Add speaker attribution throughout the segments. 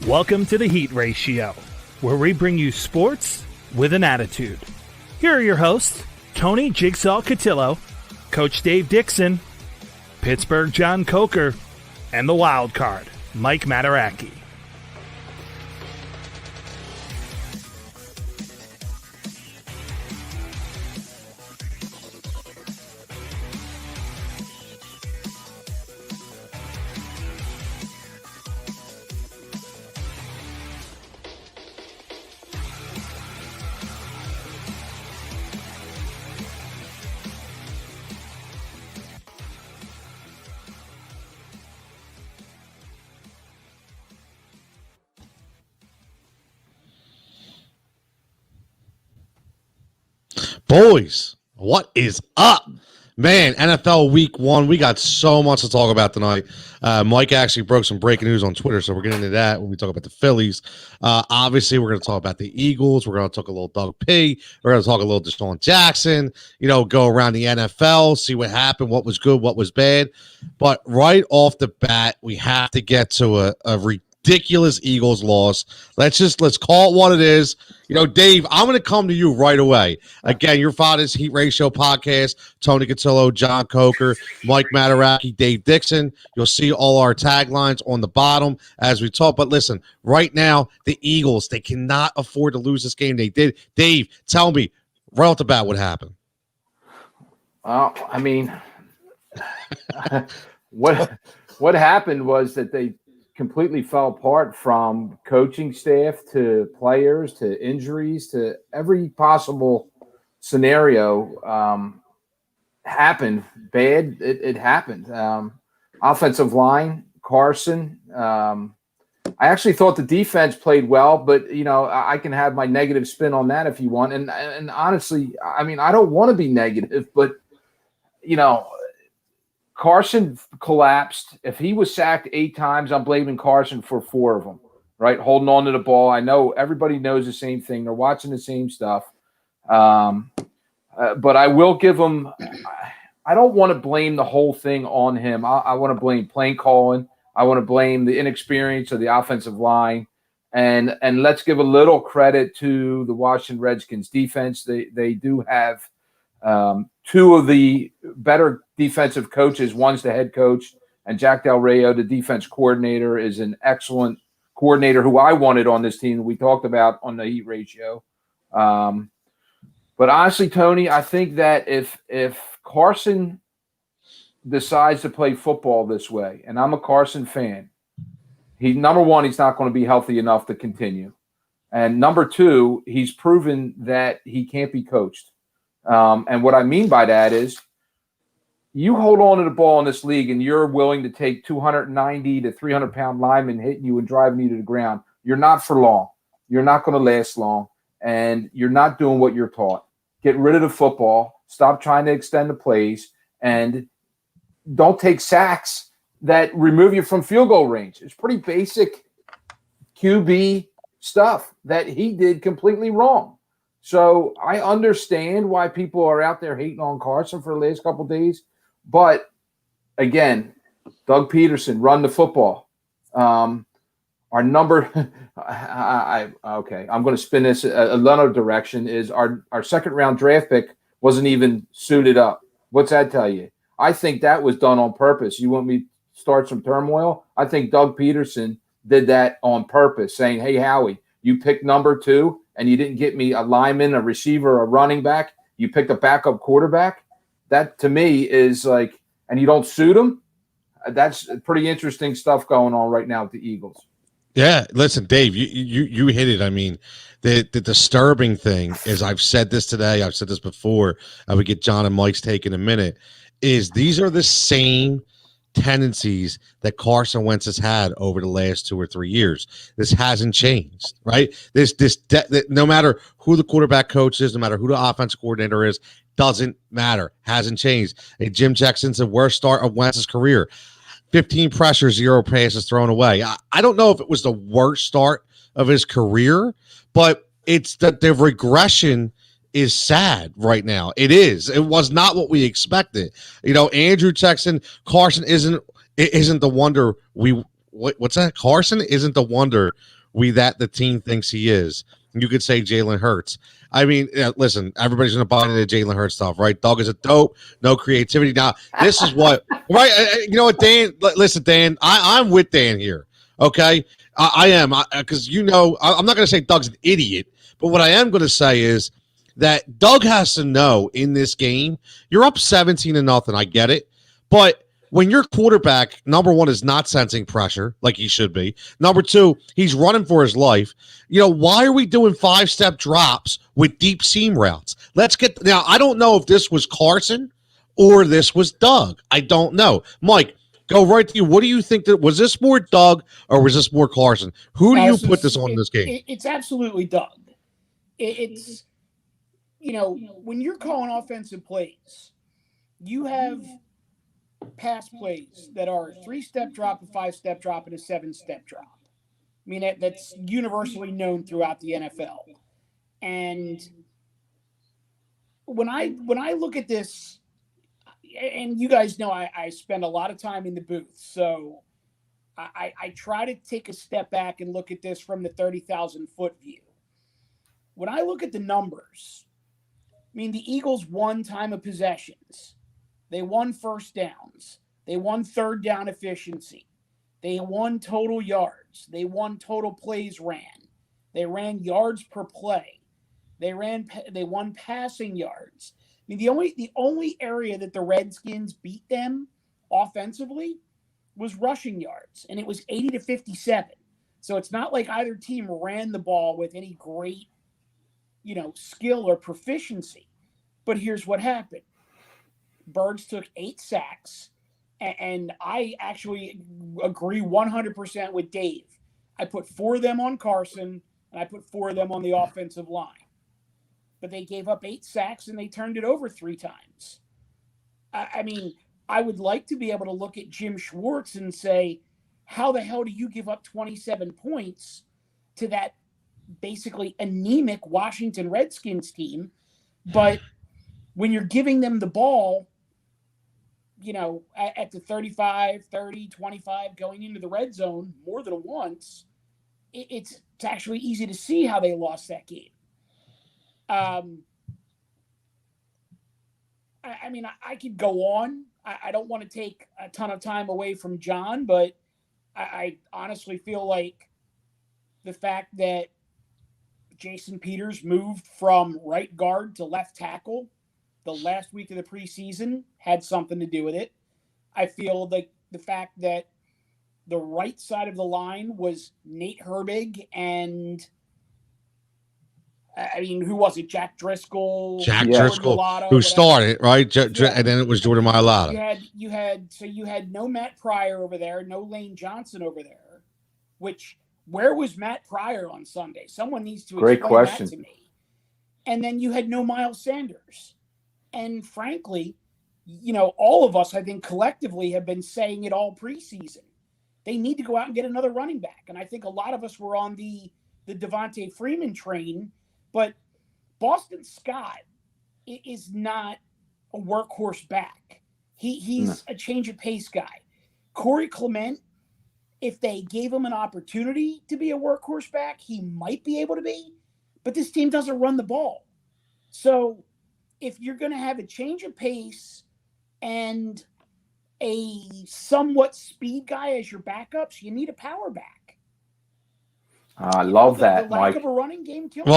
Speaker 1: Welcome to the Heat Ratio, where we bring you sports with an attitude. Here are your hosts, Tony Jigsaw Cotillo, Coach Dave Dixon, Pittsburgh John Coker, and the wild card, Mike Mataraki.
Speaker 2: Boys, what is up? Man, NFL Week 1. We got so much to talk about tonight. Mike actually broke some breaking news on Twitter, so we're getting into that when we talk about the Phillies. Obviously, we're going to talk about the Eagles. We're going to talk a little Doug P. We're going to talk a little Deshaun Jackson, go around the NFL, see what happened, what was good, what was bad. But right off the bat, we have to get to a ridiculous Eagles loss. Let's call it what it is. Dave, I'm going to come to you right away. Again, your father's Heat Ratio podcast, Tony Cotillo, John Coker, Mike Mataraki, Dave Dixon. You'll see all our taglines on the bottom as we talk. But listen, right now, the Eagles, they cannot afford to lose this game. They did. Dave, tell me right off the bat what happened.
Speaker 3: Well, I mean, what happened was that they completely fell apart, from coaching staff to players to injuries to every possible scenario happened. Bad. It happened. Offensive line, Carson. I actually thought the defense played well, but I can have my negative spin on that if you want. And honestly, I mean, I don't want to be negative, but Carson collapsed. If he was sacked 8 times, I'm blaming Carson for 4 of them, right? Holding on to the ball. I know everybody knows the same thing. They're watching the same stuff. But I will give him – I don't want to blame the whole thing on him. I want to blame play calling. I want to blame the inexperience of the offensive line. And let's give a little credit to the Washington Redskins defense. They do have 2 of the better defensive coaches. One's the head coach, and Jack Del Rio, the defense coordinator, is an excellent coordinator who I wanted on this team. We talked about on the Heat Ratio. But honestly, Tony, I think that if Carson decides to play football this way, and I'm a Carson fan, number one, he's not going to be healthy enough to continue. And number 2, he's proven that he can't be coached. And what I mean by that is, you hold on to the ball in this league and you're willing to take 290 to 300-pound linemen hitting you and driving you to the ground. You're not for long. You're not going to last long, and you're not doing what you're taught. Get rid of the football. Stop trying to extend the plays, and don't take sacks that remove you from field goal range. It's pretty basic QB stuff that he did completely wrong. So I understand why people are out there hating on Carson for the last couple of days. But, again, Doug Peterson, run the football. Our number okay, I'm going to spin this another direction, is our second-round draft pick wasn't even suited up. What's that tell you? I think that was done on purpose. You want me to start some turmoil? I think Doug Peterson did that on purpose, saying, hey, Howie, you picked number 2, and you didn't get me a lineman, a receiver, a running back. You picked a backup quarterback. That, to me, is like, and you don't suit him. That's pretty interesting stuff going on right now with the Eagles.
Speaker 2: Yeah, listen, Dave, you hit it. I mean, the disturbing thing is, I've said this today, I've said this before, I would get John and Mike's take in a minute, is these are the same tendencies that Carson Wentz has had over the last 2 or 3 years. This hasn't changed, right? No matter who the quarterback coach is, no matter who the offensive coordinator is, doesn't matter. Hasn't changed. Hey, Jim Jackson's the worst start of Wentz's career. 15 pressures, 0 passes thrown away. I don't know if it was the worst start of his career, but it's that the regression is sad right now. It is. It was not what we expected. Andrew Jackson, Carson isn't the wonder we what's that? Carson isn't the wonder the team thinks he is. You could say Jalen Hurts. I mean, listen, everybody's going to buy into the Jalen Hurts stuff, right? Doug is a dope, no creativity. Now, this is what, right? You know what, Dan? Listen, Dan, I'm with Dan here, okay? I am, because I'm not going to say Doug's an idiot, but what I am going to say is that Doug has to know in this game, you're up 17-0. I get it, but when your quarterback, number one, is not sensing pressure like he should be. Number two, he's running for his life. Why are we doing 5-step drops with deep seam routes? Now, I don't know if this was Carson or this was Doug. I don't know. Mike, go right to you. What do you think was this more Doug or was this more Carson? Who do you put this on in this game?
Speaker 4: It's absolutely Doug. It's, when you're calling offensive plays, you have pass plays that are a 3-step drop, a 5-step drop, and a 7-step drop. I mean, that's universally known throughout the NFL. And when I look at this, and you guys know I spend a lot of time in the booth, so I try to take a step back and look at this from the 30,000-foot view. When I look at the numbers, I mean, the Eagles won time of possessions. They won first downs. They won third down efficiency. They won total yards. They won total plays ran. They ran yards per play. They won passing yards. I mean, the only area that the Redskins beat them offensively was rushing yards, and it was 80-57. So it's not like either team ran the ball with any great, skill or proficiency. But here's what happened. Birds took 8 sacks, and I actually agree 100% with Dave. I put 4 of them on Carson, and I put 4 of them on the offensive line. But they gave up 8 sacks, and they turned it over 3 times. I mean, I would like to be able to look at Jim Schwartz and say, how the hell do you give up 27 points to that basically anemic Washington Redskins team? But when you're giving them the ball, at the 35, 30, 25 going into the red zone more than once, it's actually easy to see how they lost that game. I mean, I could go on. I don't want to take a ton of time away from John, but I honestly feel like the fact that Jason Peters moved from right guard to left tackle the last week of the preseason had something to do with it. I feel like the fact that the right side of the line was Nate Herbig and who was it? Jack Driscoll.
Speaker 2: Driscoll,
Speaker 4: Mailata,
Speaker 2: who started, right? And then it was Jordan Mailata.
Speaker 4: You had no Matt Pryor over there, no Lane Johnson over there, where was Matt Pryor on Sunday? Someone needs to explain that to me. And then you had no Miles Sanders. And frankly, all of us, I think collectively have been saying it all preseason. They need to go out and get another running back. And I think a lot of us were on the Devontae Freeman train, but Boston Scott is not a workhorse back. He's a change of pace guy. Corey Clement, if they gave him an opportunity to be a workhorse back, he might be able to be, but this team doesn't run the ball. So if you're going to have a change of pace and a somewhat speed guy as your backups, you need a power back.
Speaker 3: I love that,
Speaker 4: the lack
Speaker 3: Mike.
Speaker 4: of a running game killed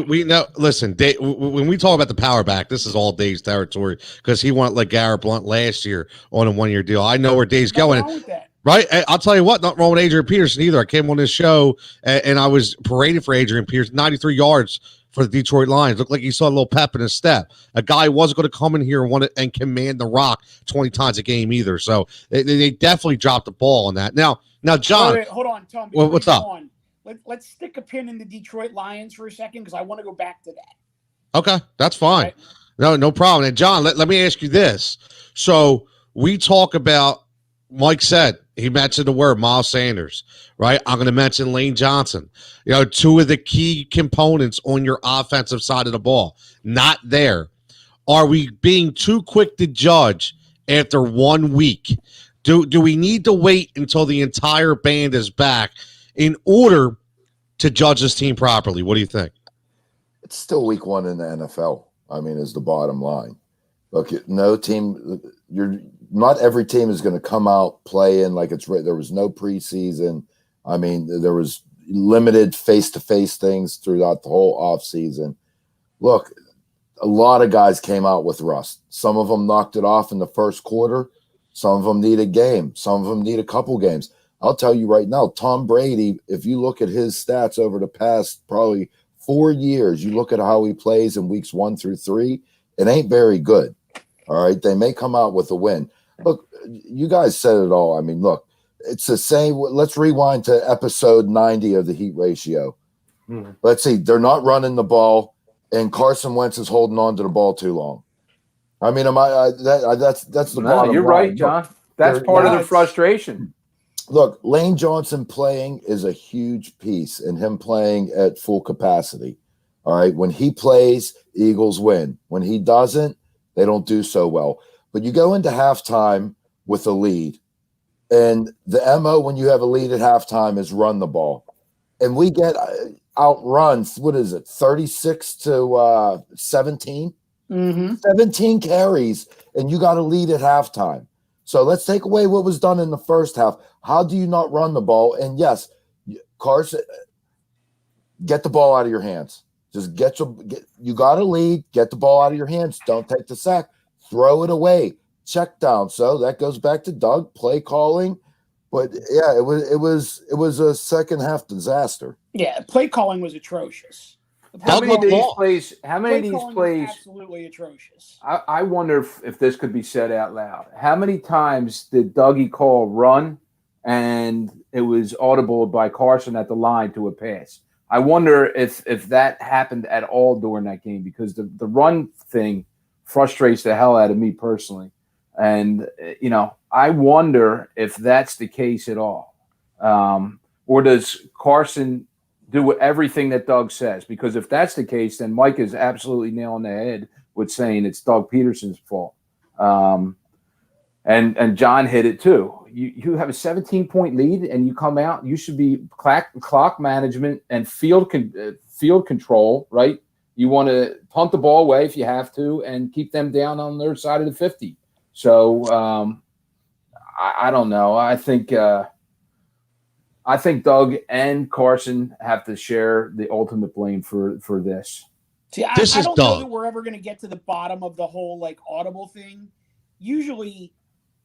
Speaker 2: we know. Listen, Dave, when we talk about the power back, this is all Dave's territory because he wanted like Garrett Blunt last year on a 1-year deal. I know where Dave's going.
Speaker 4: Wrong with that.
Speaker 2: Right? I'll tell you what, not wrong with Adrian Peterson either. I came on this show and I was paraded for Adrian Peterson, 93 yards for the Detroit Lions. Looked like he saw a little pep in his step. A guy wasn't going to come in here and command the rock 20 times a game either. So they definitely dropped the ball on that. Now, John.
Speaker 4: Wait, hold on, Tom.
Speaker 2: What's up?
Speaker 4: Let's stick a pin in the Detroit Lions for a second because I want to go back to that.
Speaker 2: Okay, that's fine.
Speaker 4: Right.
Speaker 2: No problem. And John, let me ask you this. So we talk about, Mike said, he mentioned the word Miles Sanders, right? I'm going to mention Lane Johnson. 2 of the key components on your offensive side of the ball, not there. Are we being too quick to judge after 1 week Do we need to wait until the entire band is back in order to judge this team properly? What do you think?
Speaker 5: It's still week 1 in the NFL. I mean, is the bottom line. Look, no team. Not every team is going to come out playing like it's right. There was no preseason. I mean, there was limited face-to-face things throughout the whole offseason. Look, a lot of guys came out with rust. Some of them knocked it off in the first quarter. Some of them need a game. Some of them need a couple games. I'll tell you right now, Tom Brady, if you look at his stats over the past probably 4 years, you look at how he plays in weeks 1 through 3, it ain't very good. All right. They may come out with a win. Look, you guys said it all. I mean, look, it's the same. Let's rewind to episode 90 of the Heat Ratio. Mm-hmm. Let's see. They're not running the ball, and Carson Wentz is holding on to the ball too long. I mean, that's the bottom
Speaker 3: you're
Speaker 5: line.
Speaker 3: right, John. That's part of the frustration.
Speaker 5: Look, Lane Johnson playing is a huge piece, and him playing at full capacity. All right. When he plays, Eagles win. When he doesn't, they don't do so well. But you go into halftime with a lead, and the MO when you have a lead at halftime is run the ball. And we get outrun, what is it, 36 to 17?
Speaker 4: Mm-hmm.
Speaker 5: 17 carries, and you got a lead at halftime. So let's take away what was done in the first half. How do you not run the ball? And yes, Carson, get the ball out of your hands. Just you got a lead, get the ball out of your hands. Don't take the sack. Throw it away. Check down. So that goes back to Doug, play calling. But yeah, it was a second half disaster.
Speaker 4: Yeah, play calling was atrocious.
Speaker 3: How many of these plays?
Speaker 4: Absolutely atrocious.
Speaker 3: I wonder if this could be said out loud. How many times did Dougie call run, and it was audible by Carson at the line to a pass? I wonder if that happened at all during that game, because the run thing frustrates the hell out of me personally. And, I wonder if that's the case at all. Or does Carson do everything that Doug says? Because if that's the case, then Mike is absolutely nailing the head with saying it's Doug Peterson's fault. And John hit it too. You have a 17-point lead and you come out, you should be clock management and field control, right? You want to punt the ball away if you have to and keep them down on their side of the 50. So I don't know. I think Doug and Carson have to share the ultimate blame for this.
Speaker 4: See, I don't know that we're ever going to get to the bottom of the whole audible thing. Usually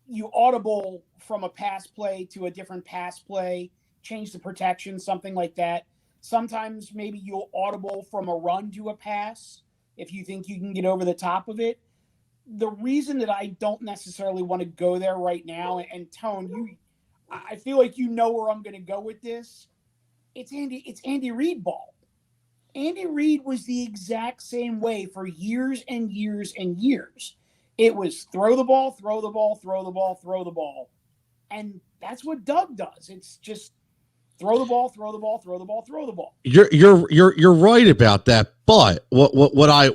Speaker 4: you audible from a pass play to a different pass play, change the protection, something like that. Sometimes maybe you'll audible from a run to a pass if you think you can get over the top of it. The reason that I don't necessarily want to go there right now, and Tone, I feel like you know where I'm going to go with this. It's Andy Reid ball. Andy Reid was the exact same way for years and years and years. It was throw the ball, throw the ball, throw the ball, throw the ball. And that's what Doug does. It's just throw the ball, throw the ball, throw the ball, throw the ball.
Speaker 2: You're right about that. But what I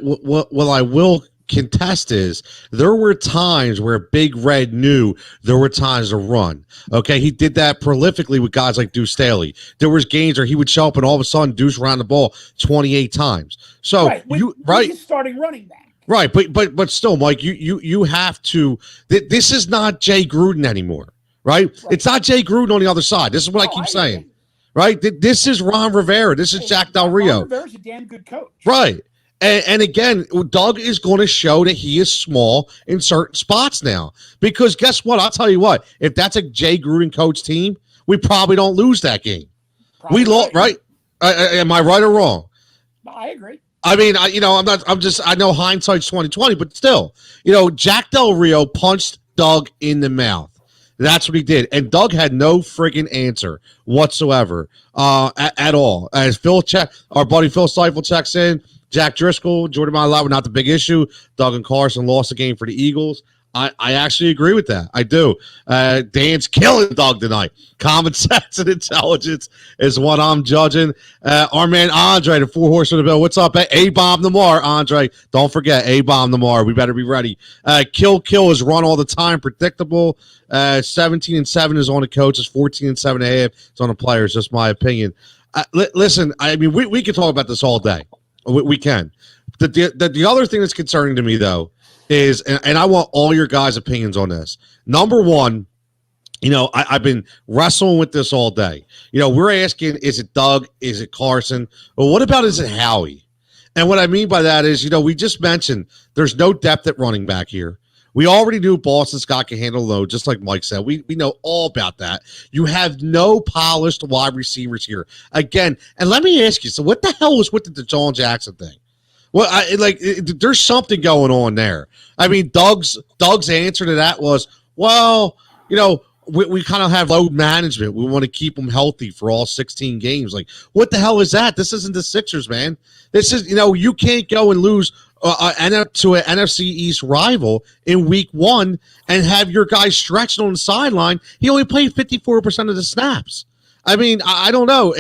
Speaker 2: will contest is there were times where Big Red knew there were times to run. Okay, he did that prolifically with guys like Deuce Staley. There was games where he would show up and all of a sudden Deuce ran the ball 28 times. So
Speaker 4: he's starting running back.
Speaker 2: Right, but still, Mike, you have to. This is not Jay Gruden anymore, right? It's not Jay Gruden on the other side. This is what I keep saying, right? This is Ron Rivera. This is Jack Del Rio.
Speaker 4: Ron Rivera's a damn good coach,
Speaker 2: right? And again, Doug is going to show that he is small in certain spots now. Because guess what? I'll tell you what. If that's a Jay Gruden coach team, we probably don't lose that game. We lost, right? Am I right or wrong?
Speaker 4: I agree.
Speaker 2: I mean, I know hindsight's 20/20, but still, Jack Del Rio punched Doug in the mouth. That's what he did. And Doug had no friggin' answer whatsoever at all. As our buddy Phil Seifel checks in, Jack Driscoll, Jordan Mailata were not the big issue. Doug and Carson lost the game for the Eagles. I actually agree with that. I do. Dan's killing Doug tonight. Common sense and intelligence is what I'm judging. Our man Andre, the 4 horse of the bill. What's up? A-Bomb Namar, Andre. Don't forget, A-Bomb Namar. We better be ready. Kill is run all the time. Predictable. 17-7 is on the coaches. 14-7.5 is on the players. Just my opinion. Listen, I mean, we can talk about this all day. We can. The other thing that's concerning to me, though, is, and I want all your guys' opinions on this. Number one, I've been wrestling with this all day. We're asking, is it Doug? Is it Carson? Well, what about, is it Howie? And what I mean by that is, we just mentioned there's no depth at running back here. We already knew Boston Scott can handle load, just like Mike said. We know all about that. You have no polished wide receivers here. Again, and let me ask you, so what the hell was with the DeJohn Jackson thing? Well, there's something going on there. I mean, Doug's answer to that was, well, we kind of have load management. We want to keep them healthy for all 16 games. Like, what the hell is that? This isn't the Sixers, man. This is, you can't go and lose to an NFC East rival in week 1 and have your guy stretched on the sideline. He only played 54% of the snaps. I mean, I don't know.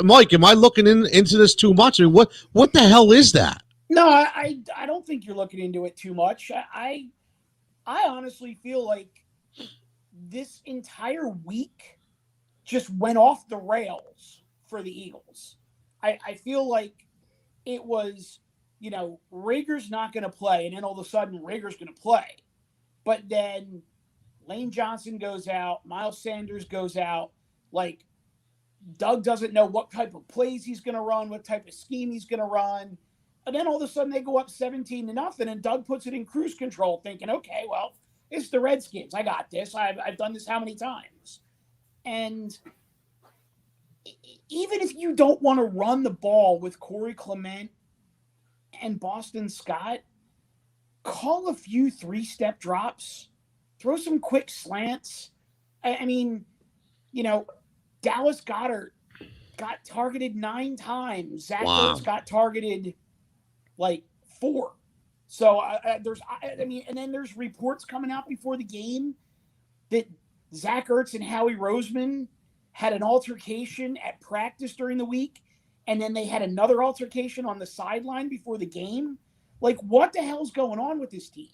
Speaker 2: Mike, am I looking into this too much? I mean, what the hell is that?
Speaker 4: No, I don't think you're looking into it too much. I honestly feel like this entire week just went off the rails for the Eagles. I feel like it was, Rager's not going to play, and then all of a sudden Rager's going to play. But then Lane Johnson goes out, Miles Sanders goes out. Like, Doug doesn't know what type of plays he's going to run, what type of scheme he's going to run. And then all of a sudden they go up 17-0, and Doug puts it in cruise control thinking, okay, well, it's the Redskins. I got this. I've done this how many times? And even if you don't want to run the ball with Corey Clement and Boston Scott, call a few 3-step drops, throw some quick slants. I mean, Dallas Goedert got targeted 9 times. Zach Ertz got targeted like 4. So and then there's reports coming out before the game that Zach Ertz and Howie Roseman had an altercation at practice during the week, and then they had another altercation on the sideline before the game. Like, what the hell's going on with this team?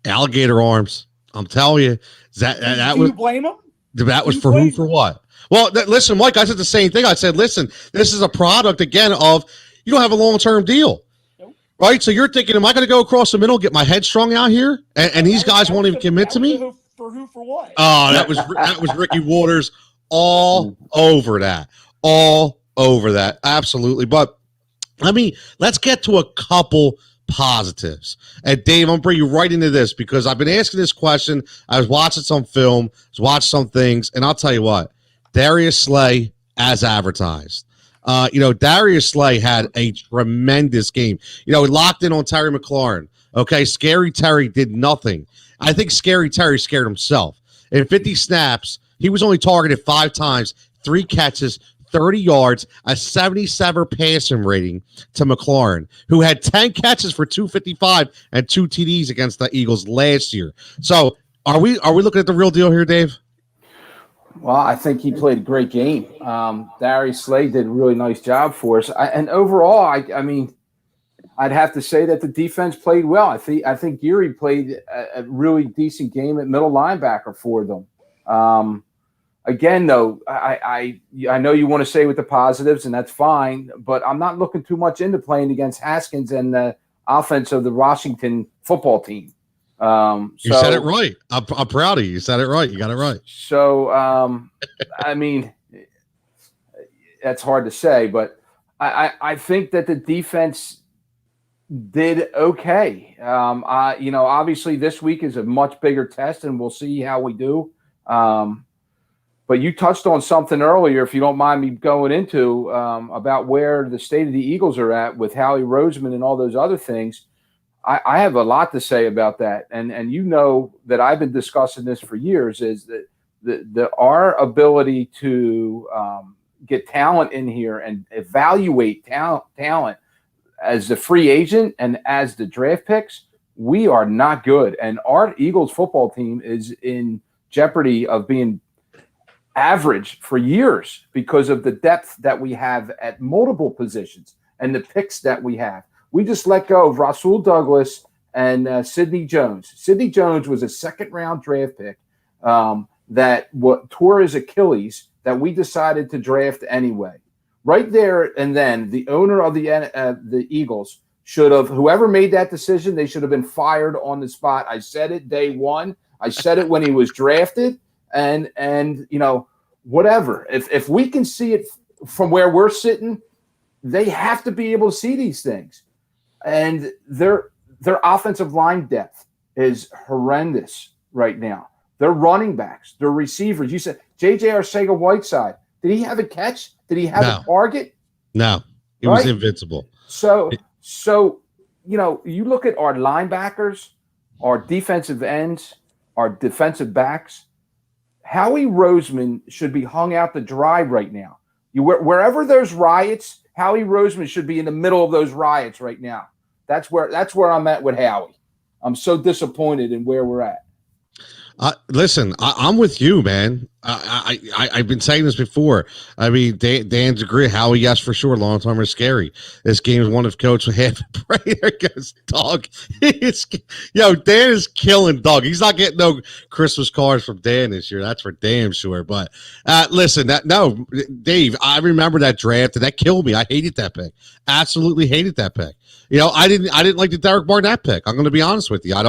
Speaker 2: Alligator arms. I'm telling you.
Speaker 4: Do you blame them?
Speaker 2: That was for who, for what? Well, listen, Mike, I said the same thing. I said, listen, this is a product, again, of you don't have a long-term deal. Nope. Right? So you're thinking, am I going to go across the middle, get my head strung out here? And these guys won't even commit to me?
Speaker 4: For who, for what?
Speaker 2: Oh, that was Ricky Waters all over that. All over that. Absolutely. But, let's get to a couple positives. And Dave, I'm bringing you right into this because I've been asking this question. I was watching some film, watched some things, and I'll tell you what. Darius Slay, as advertised. Darius Slay had a tremendous game. He locked in on Terry McLaurin. Okay, Scary Terry did nothing. I think Scary Terry scared himself. In 50 snaps, he was only targeted 5 times, 3 catches, 30 yards, a 77 passing rating to McLaurin, who had 10 catches for 255 and 2 TDs against the Eagles last year. So are we looking at the real deal here, Dave?
Speaker 3: Well, I think he played a great game. Darius Slay did a really nice job for us. And overall, I mean, I'd have to say that the defense played well. I think Geary played a really decent game at middle linebacker for them. Again, though, I know you want to say with the positives, and that's fine, but I'm not looking too much into playing against Haskins and the offense of the Washington football team.
Speaker 2: You said it right. I'm proud of you. You said it right. You got it right.
Speaker 3: So, I mean, that's hard to say, but I think that the defense did okay. Obviously this week is a much bigger test, and we'll see how we do. But you touched on something earlier, if you don't mind me going into, about where the state of the Eagles are at with Howie Roseman and all those other things. I have a lot to say about that. And that I've been discussing this for years, is that our ability to get talent in here and evaluate talent as the free agent and as the draft picks, we are not good. And our Eagles football team is in jeopardy of being average for years because of the depth that we have at multiple positions and the picks that we have. We just let go of Rasul Douglas and Sidney Jones. Sidney Jones was a second-round draft pick that tore his Achilles that we decided to draft anyway. Right there and then, the owner of the Eagles should have, whoever made that decision, they should have been fired on the spot. I said it day one. I said it when he was drafted, and whatever. If we can see it from where we're sitting, they have to be able to see these things. And their offensive line depth is horrendous right now. Their running backs, their receivers. You said J.J. Arcega-Whiteside. Did he have a catch? Did he have a target?
Speaker 2: No, he was invincible.
Speaker 3: So you look at our linebackers, our defensive ends, our defensive backs. Howie Roseman should be hung out to dry right now. Wherever there's riots, Howie Roseman should be in the middle of those riots right now. That's where I'm at with Howie. I'm so disappointed in where we're at.
Speaker 2: Listen, I'm with you, man. I've been saying this before. I mean, Dan's agree. Howie, yes, for sure. Long term is scary. This game is one of coach with half a brain against Doug. Dan is killing Doug. He's not getting no Christmas cards from Dan this year. That's for damn sure. But listen, Dave, I remember that draft and that killed me. I hated that pick. Absolutely hated that pick. I didn't like the Derek Barnett pick. I'm going to be honest with you. I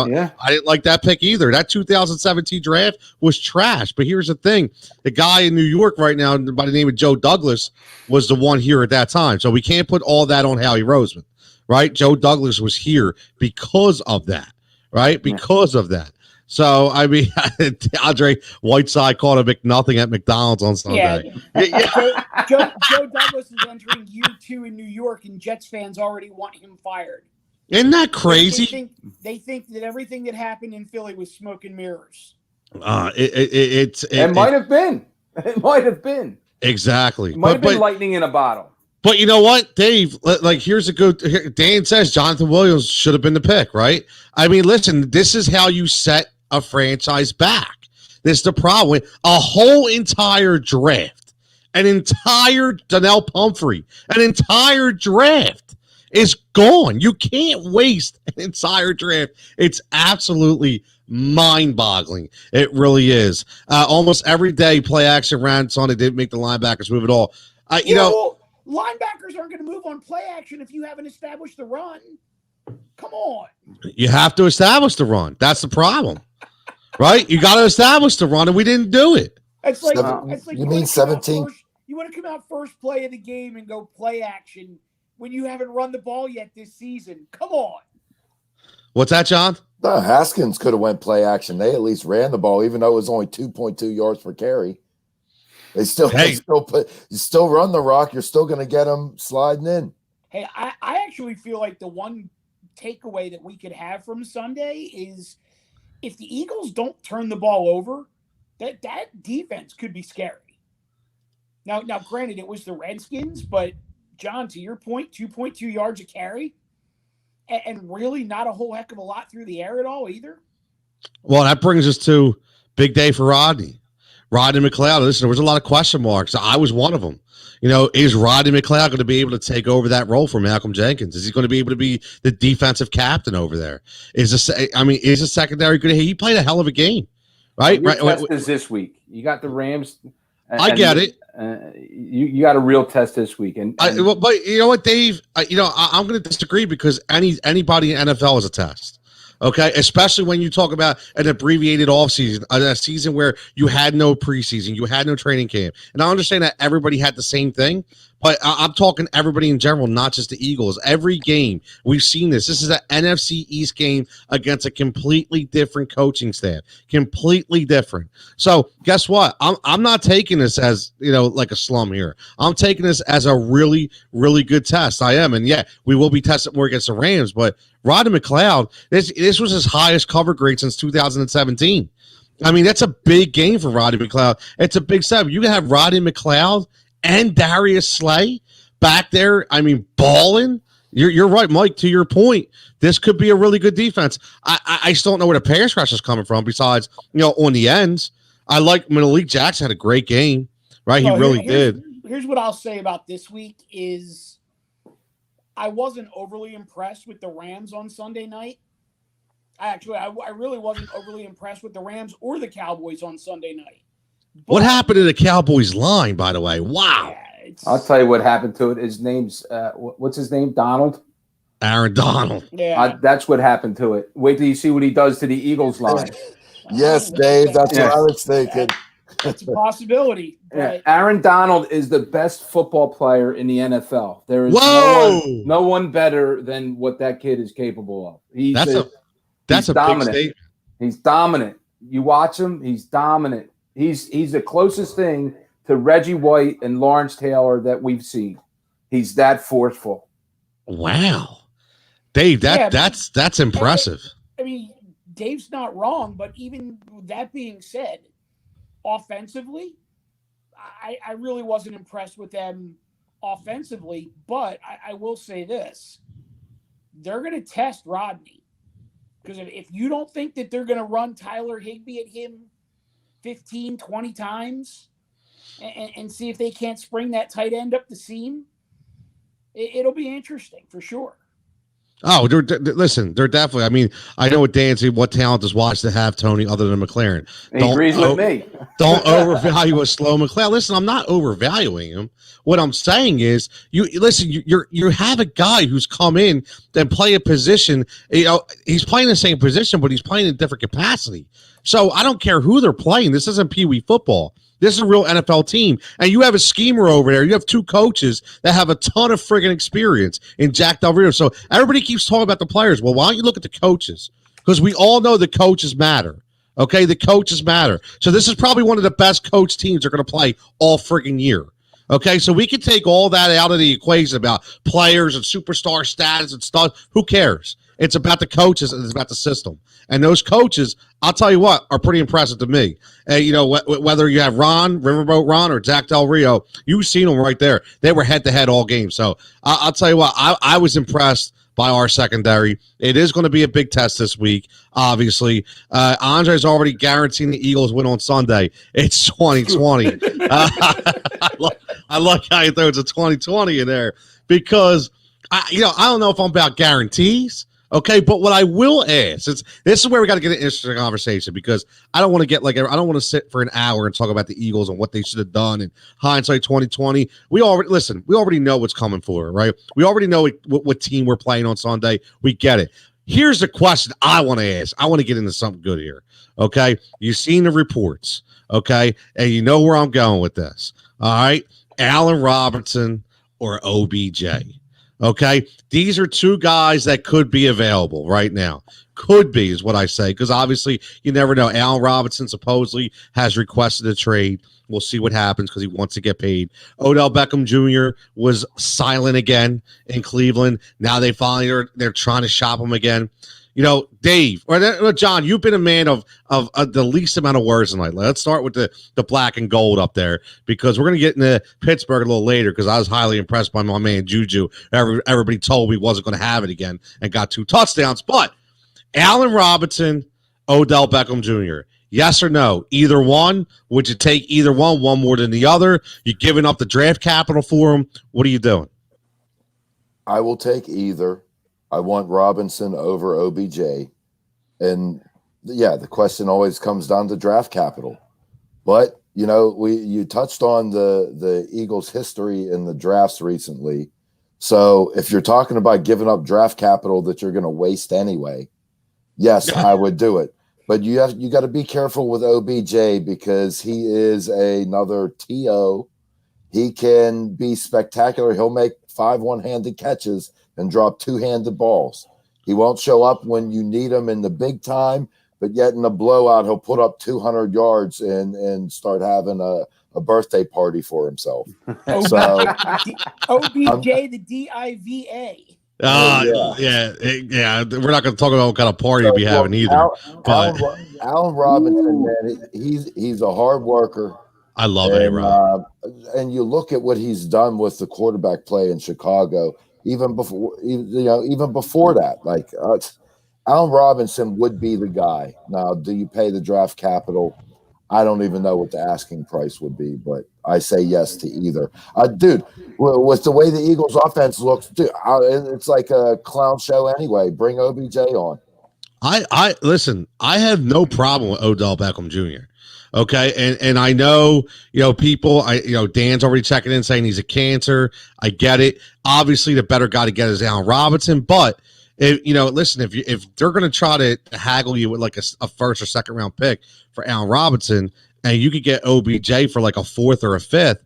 Speaker 2: didn't like that pick either. That 2017 draft was trash. But here's the thing. The guy in New York right now by the name of Joe Douglas was the one here at that time. So we can't put all that on Howie Roseman, right? Joe Douglas was here because of that, right? Because of that. So, I mean, Andre Whiteside caught a McNothing at McDonald's on Sunday.
Speaker 4: Yeah. Joe Douglas is entering year 2 in New York, and Jets fans already want him fired.
Speaker 2: Isn't that crazy?
Speaker 4: They think that everything that happened in Philly was smoke and mirrors.
Speaker 3: It might have been. It might have been.
Speaker 2: Exactly.
Speaker 3: It might have been lightning in a bottle.
Speaker 2: But you know what, Dave? Here's a good. Dan says Jonathan Williams should have been the pick, right? I mean, listen, this is how you set a franchise back. This is the problem. A whole entire draft, an entire Donnell Pumphrey, an entire draft is gone. You can't waste an entire draft. It's absolutely mind-boggling. It really is. Almost every day, play action rants on it. Didn't make the linebackers move at all.
Speaker 4: Linebackers aren't going to move on play action if you haven't established the run. Come on.
Speaker 2: You have to establish the run. That's the problem. Right? You got to establish the run, and we didn't do it.
Speaker 4: It's like
Speaker 5: you mean 17?
Speaker 4: You want to come out first play of the game and go play action when you haven't run the ball yet this season. Come on.
Speaker 2: What's that, John?
Speaker 5: No, Haskins could have went play action. They at least ran the ball, even though it was only 2.2 yards per carry. You still run the rock. You're still going to get them sliding in.
Speaker 4: Hey, I actually feel like the one takeaway that we could have from Sunday is if the Eagles don't turn the ball over, that defense could be scary. Now, granted, it was the Redskins, but John, to your point, 2.2 yards a carry, and really not a whole heck of a lot through the air at all either.
Speaker 2: Well, that brings us to big day for Rodney McLeod. Listen, there was a lot of question marks. I was one of them. Is Rodney McLeod going to be able to take over that role for Malcolm Jenkins? Is he going to be able to be the defensive captain over there? Is the secondary good? He played a hell of a game, right?
Speaker 3: Your test is this week. You got the Rams.
Speaker 2: I get it.
Speaker 3: You got a real test this week, but
Speaker 2: you know what, Dave? I'm going to disagree because anybody in NFL is a test. Okay, especially when you talk about an abbreviated offseason, a season where you had no preseason, you had no training camp. And I understand that everybody had the same thing, but I'm talking everybody in general, not just the Eagles. Every game, we've seen this. This is an NFC East game against a completely different coaching staff, completely different. So guess what? I'm not taking this as, like a slum here. I'm taking this as a really, really good test. I am. And yeah, we will be tested more against the Rams, but Rodney McLeod, this was his highest cover grade since 2017. I mean, that's a big game for Rodney McLeod. It's a big step. You can have Rodney McLeod and Darius Slay back there, balling. You're right, Mike. To your point, this could be a really good defense. I still don't know where the pass rush is coming from. Besides, on the ends, I like Malik Jackson had a great game, right?
Speaker 4: Well,
Speaker 2: he really did.
Speaker 4: Here's what I'll say about this week is I wasn't overly impressed with the Rams on Sunday night. I really wasn't overly impressed with the Rams or the Cowboys on Sunday night. But,
Speaker 2: what happened to the Cowboys line, by the way? Wow.
Speaker 4: Yeah,
Speaker 3: I'll tell you what happened to it. His name's what's his name? Donald.
Speaker 2: Aaron Donald.
Speaker 4: Yeah,
Speaker 3: that's what happened to it. Wait till you see what he does to the Eagles line.
Speaker 5: Yes, Dave. That's what I was thinking.
Speaker 4: That's a possibility.
Speaker 3: Yeah. Aaron Donald is the best football player in the NFL. There is no one better than what that kid is capable of.
Speaker 2: That's a
Speaker 3: dominant.
Speaker 2: big statement.
Speaker 3: He's dominant. You watch him, he's dominant. He's the closest thing to Reggie White and Lawrence Taylor that we've seen. He's that forceful.
Speaker 2: Wow. Dave, that's impressive.
Speaker 4: I mean, Dave's not wrong, but even that being said, offensively, I really wasn't impressed with them offensively, but I will say this. They're going to test Rodney. Because if you don't think that they're going to run Tyler Higbee at him 15, 20 times and see if they can't spring that tight end up the seam, it'll be interesting for sure.
Speaker 2: Oh, listen, they're definitely. I mean, I know what Dan said. What talent does Washington have, Tony, other than McLaren?
Speaker 3: He agrees with me.
Speaker 2: Don't overvalue a slow McLaren. Listen, I'm not overvaluing him. What I'm saying is, you have a guy who's come in and play a position. He's playing the same position, but he's playing in a different capacity. So I don't care who they're playing. This isn't Pee Wee football. This is a real NFL team. And you have a schemer over there. You have two coaches that have a ton of friggin' experience in Jack Del Rio. So everybody keeps talking about the players. Well, why don't you look at the coaches? Because we all know the coaches matter. Okay, the coaches matter. So this is probably one of the best coach teams they're going to play all friggin' year. Okay, so we can take all that out of the equation about players and superstar status and stuff. Who cares? It's about the coaches and it's about the system. And those coaches, I'll tell you what, are pretty impressive to me. Whether you have Riverboat Ron, or Zach Del Rio, you've seen them right there. They were head-to-head all game. So I'll tell you what, I was impressed by our secondary. It is going to be a big test this week, obviously. Andre's already guaranteeing the Eagles win on Sunday. It's 2020. I like how he throws a 2020 in there because, I don't know if I'm about guarantees. Okay, but what I will ask is this is where we got to get an interesting conversation because I don't want to sit for an hour and talk about the Eagles and what they should have done in hindsight 2020. We already know what's coming for it, right? We already know what team we're playing on Sunday. We get it. Here's the question I want to ask. I want to get into something good here. Okay, you've seen the reports. Okay, and you know where I'm going with this. All right, Allen Robinson or OBJ. Okay, these are two guys that could be available right now. Could be is what I say, because obviously you never know. Allen Robinson supposedly has requested a trade. We'll see what happens because he wants to get paid. Odell Beckham Jr. was silent again in Cleveland. Now they're trying to shop him again. Dave or John, you've been a man of the least amount of words tonight. Let's start with the black and gold up there because we're going to get into Pittsburgh a little later because I was highly impressed by my man Juju. Everybody told me he wasn't going to have it again and got 2 touchdowns. But Allen Robinson, Odell Beckham Jr., yes or no? Either one? Would you take either one more than the other? You giving up the draft capital for them? What are you doing?
Speaker 5: I will take either. I want Robinson over OBJ. And yeah, the question always comes down to draft capital. But, you touched on the Eagles' history in the drafts recently. So if you're talking about giving up draft capital that you're going to waste anyway, yes, I would do it. But you got to be careful with OBJ because he is another TO. He can be spectacular. He'll make 5 one-handed catches and drop 2-handed balls. He won't show up when you need him in the big time, but yet in a blowout, he'll put up 200 yards and start having a birthday party for himself.
Speaker 4: OBJ, the DIVA.
Speaker 2: Yeah. We're not going to talk about what kind of party he'll be having either.
Speaker 5: Allen Robinson, man, he's a hard worker.
Speaker 2: I love A-Rod.
Speaker 5: And you look at what he's done with the quarterback play in Chicago. even before that. Like Allen Robinson would be the guy. Now, do you pay the draft capital? I don't even know what the asking price would be, but I say yes to either. Dude, with the way the Eagles' offense looks, dude, it's like a clown show anyway. Bring OBJ on.
Speaker 2: I listen. I have no problem with Odell Beckham Jr. Okay, and I know people. Dan's already checking in saying he's a cancer. I get it. Obviously, the better guy to get is Allen Robinson, but listen, if they're going to try to haggle you with like a first or second round pick for Allen Robinson, and you could get OBJ for like a fourth or a fifth,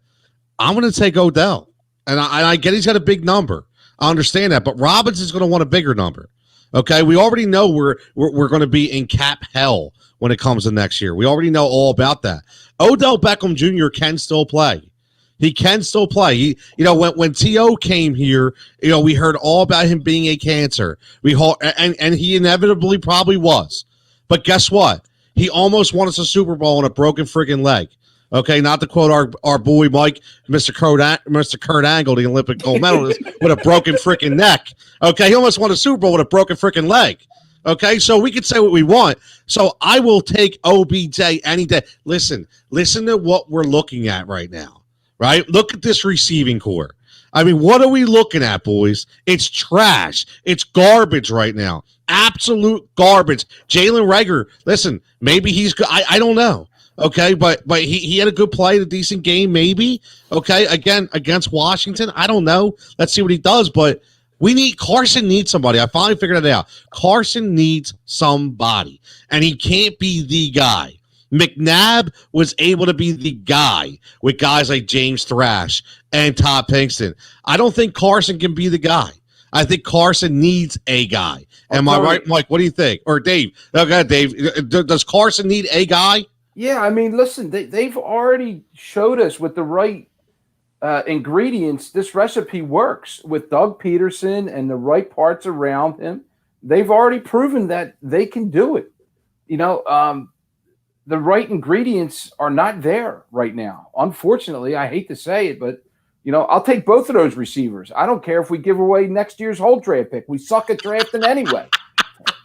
Speaker 2: I'm going to take Odell. And I get he's got a big number. I understand that, but Robinson's going to want a bigger number. Okay, we already know we're going to be in cap hell when it comes to next year. We already know all about that. Odell Beckham Jr. can still play. He can still play. When T.O. came here, we heard all about him being a cancer. And he inevitably probably was. But guess what? He almost won us a Super Bowl on a broken friggin' leg. Okay, not to quote our boy Mike, Mr. Kurt Angle, the Olympic gold medalist, with a broken freaking neck. Okay, he almost won a Super Bowl with a broken freaking leg. Okay, so we could say what we want. So I will take OBJ any day. Listen to what we're looking at right now. Right? Look at this receiving core. I mean, what are we looking at, boys? It's trash. It's garbage right now. Absolute garbage. Jalen Reagor, listen, maybe he's good. I don't know. Okay, but he had a good play, a decent game, maybe. Okay, again, against Washington. I don't know. Let's see what he does, but Carson needs somebody. I finally figured it out. Carson needs somebody, and he can't be the guy. McNabb was able to be the guy with guys like James Thrash and Todd Pinkston. I don't think Carson can be the guy. I think Carson needs a guy. Am I right, Mike? What do you think? Or Dave? Okay, Dave. Does Carson need a guy?
Speaker 3: Yeah, I mean, listen, they've already showed us with the right ingredients, this recipe works with Doug Peterson and the right parts around him. They've already proven that they can do it. The right ingredients are not there right now. Unfortunately, I hate to say it, but I'll take both of those receivers. I don't care if we give away next year's whole draft pick. We suck at drafting anyway.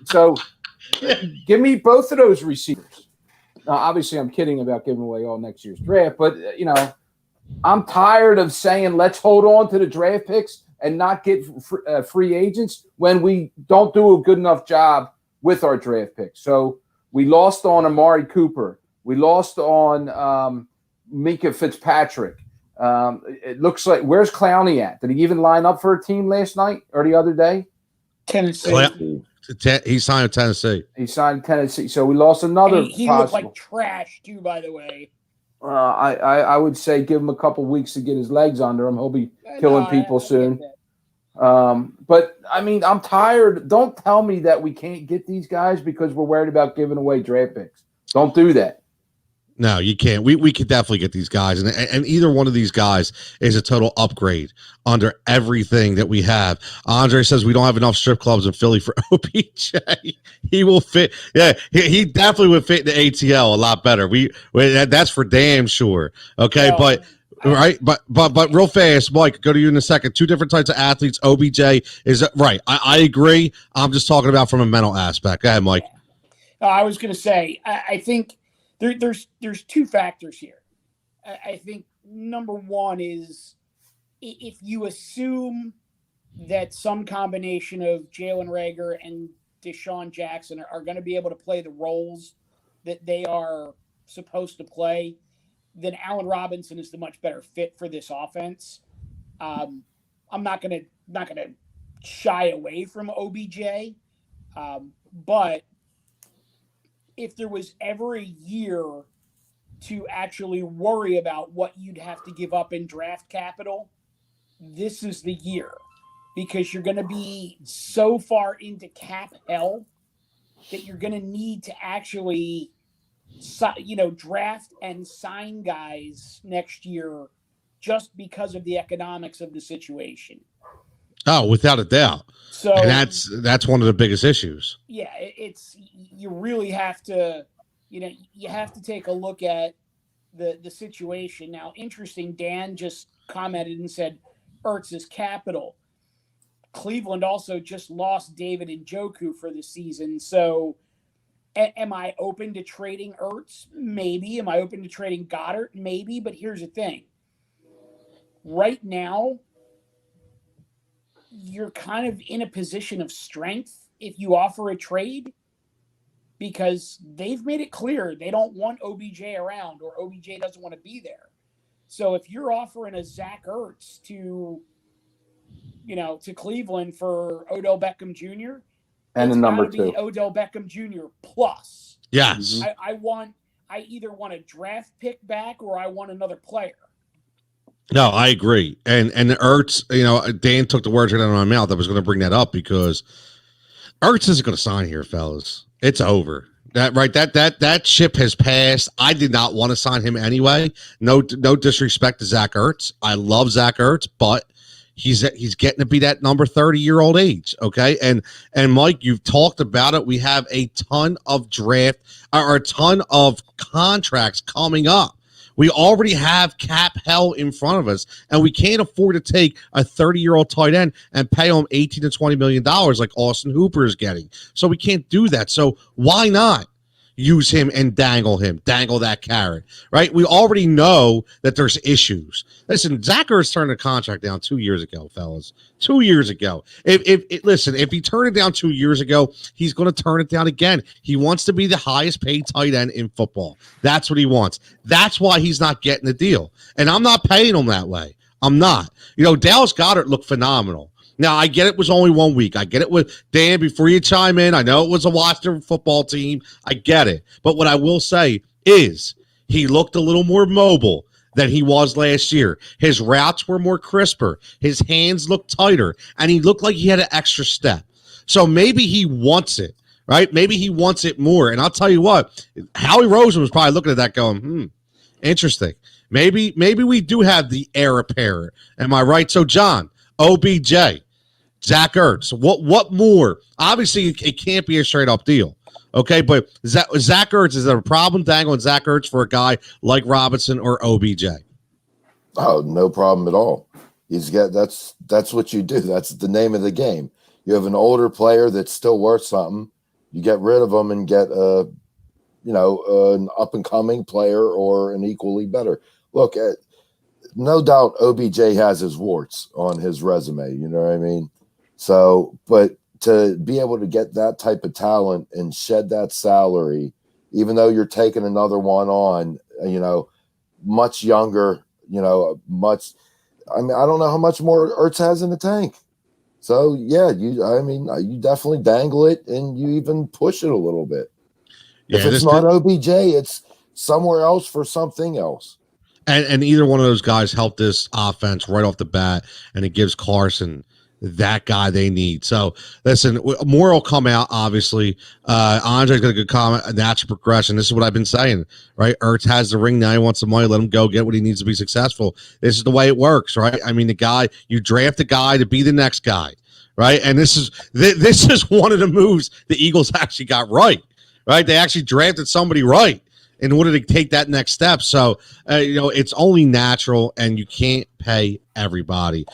Speaker 3: So give me both of those receivers. Now, obviously, I'm kidding about giving away all next year's draft, but I'm tired of saying let's hold on to the draft picks and not get free agents when we don't do a good enough job with our draft picks. So we lost on Amari Cooper. We lost on Mika Fitzpatrick. It looks like, where's Clowney at? Did he even line up for a team last night or the other day?
Speaker 4: Tennessee.
Speaker 2: He signed Tennessee.
Speaker 3: So we lost another.
Speaker 4: He looked like trash too, by the way.
Speaker 3: I would say give him a couple weeks to get his legs under him. He'll be killing people soon. But I mean, I'm tired. Don't tell me that we can't get these guys because we're worried about giving away draft picks. Don't do that.
Speaker 2: No, you can't. We could definitely get these guys, and either one of these guys is a total upgrade under everything that we have. Andre says we don't have enough strip clubs in Philly for OBJ. He will fit. Yeah, he definitely would fit in the ATL a lot better. That's for damn sure. Okay, but real fast, Mike, go to you in a second. Two different types of athletes. OBJ is right. I agree. I'm just talking about from a mental aspect. Go ahead, Mike.
Speaker 4: I was going to say, I think there's two factors here. I think number one is if you assume that some combination of Jalen Reagor and Deshaun Jackson are going to be able to play the roles that they are supposed to play, then Allen Robinson is the much better fit for this offense. I'm not gonna shy away from OBJ, but if there was ever a year to actually worry about what you'd have to give up in draft capital, this is the year, because you're going to be so far into cap hell that you're going to need to actually, draft and sign guys next year just because of the economics of the situation.
Speaker 2: Oh, without a doubt.
Speaker 4: So,
Speaker 2: and that's one of the biggest issues.
Speaker 4: Yeah, it's you really have to, you have to take a look at the situation. Now, interesting, Dan just commented and said Ertz is capital. Cleveland also just lost David Njoku for the season. So am I open to trading Ertz? Maybe. Am I open to trading Goddard? Maybe. But here's the thing. Right now, you're kind of in a position of strength if you offer a trade, because they've made it clear they don't want OBJ around, or OBJ doesn't want to be there. So if you're offering a Zach Ertz to Cleveland for Odell Beckham Jr.,
Speaker 3: and
Speaker 4: it's
Speaker 3: a number
Speaker 4: gotta
Speaker 3: two.
Speaker 4: be Odell Beckham Jr. plus.
Speaker 2: Yes.
Speaker 4: I either want a draft pick back or I want another player.
Speaker 2: No, I agree. And Ertz, Dan took the words right out of my mouth. I was going to bring that up because Ertz isn't going to sign here, fellas. It's over. That ship has passed. I did not want to sign him anyway. No disrespect to Zach Ertz. I love Zach Ertz, but he's getting to be that number 30-year-old age. Okay. And Mike, you've talked about it. We have a ton of a ton of contracts coming up. We already have cap hell in front of us, and we can't afford to take a 30-year-old tight end and pay him $18 to $20 million like Austin Hooper is getting. So we can't do that. So why not use him and dangle that carrot, right? We already know that there's issues. Listen, Zach Ertz turned the contract down 2 years ago, fellas. 2 years ago. If he turned it down 2 years ago, he's going to turn it down again. He wants to be the highest paid tight end in football. That's what he wants. That's why he's not getting the deal. And I'm not paying him that way. I'm not. Dallas Goedert looked phenomenal. Now, I get it was only 1 week. I get it with Dan, before you chime in. I know it was a Washington football team. I get it. But what I will say is he looked a little more mobile than he was last year. His routes were more crisper. His hands looked tighter, and he looked like he had an extra step. So maybe he wants it, right? Maybe he wants it more. And I'll tell you what, Howie Roseman was probably looking at that going, interesting. Maybe we do have the heir apparent. Am I right? So, John, OBJ, Zach Ertz, what more? Obviously, it can't be a straight-up deal. Okay, but Zach Ertz, is there a problem dangling Zach Ertz for a guy like Robinson or OBJ?
Speaker 5: Oh, no problem at all. That's what you do. That's the name of the game. You have an older player that's still worth something. You get rid of them and get an up and coming player or an equally better. Look, no doubt OBJ has his warts on his resume. You know what I mean? So, but to be able to get that type of talent and shed that salary, even though you're taking another one on, much younger, I don't know how much more Ertz has in the tank. So yeah, you definitely dangle it and you even push it a little bit. Yeah, if it's not OBJ, it's somewhere else for something else.
Speaker 2: And either one of those guys helped this offense right off the bat, and it gives Carson that guy they need. So listen, more will come out, obviously. Andre's got a good comment, a natural progression. This is what I've been saying, right? Ertz has the ring now. He wants the money. Let him go get what he needs to be successful. This is the way it works, right? I mean, you draft a guy to be the next guy, right? And this is one of the moves the Eagles actually got right? They actually drafted somebody right in order to take that next step. So, it's only natural, and you can't pay everybody.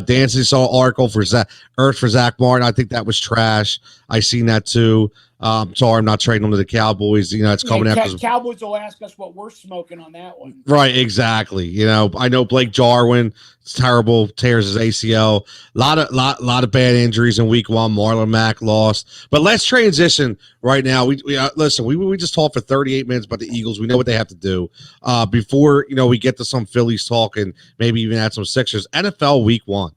Speaker 2: Dancy saw an article for Ertz for Zach Martin. I think that was trash. I seen that too. Sorry, I'm not trading them to the Cowboys. It's coming out.
Speaker 4: Cowboys will ask us what we're smoking on that one.
Speaker 2: Right, exactly. I know Blake Jarwin, it's terrible, tears his ACL. Lot of bad injuries in week one. Marlon Mack lost. But let's transition right now. We listen. We just talked for 38 minutes about the Eagles. We know what they have to do before we get to some Phillies talk and maybe even add some Sixers. NFL week one.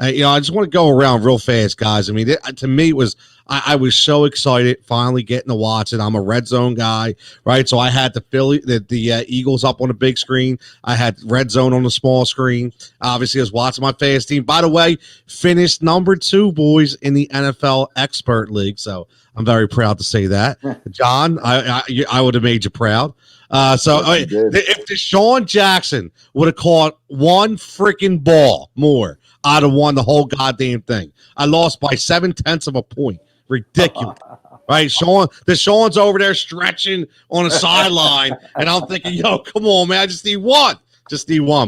Speaker 2: I just want to go around real fast, guys. I mean, to me, it was I was so excited finally getting to watch it. I'm a red zone guy, right? So I had the Eagles up on the big screen. I had red zone on the small screen. Obviously, I was watching my fast team. By the way, finished number 2, boys, in the NFL Expert League. So I'm very proud to say that. John, I would have made you proud. If Deshaun Jackson would have caught one freaking ball more, I'd have won the whole goddamn thing. I lost by 0.7 of a point. Ridiculous. Right? Deshaun's over there stretching on a sideline, and I'm thinking, yo, come on, man. I just need one.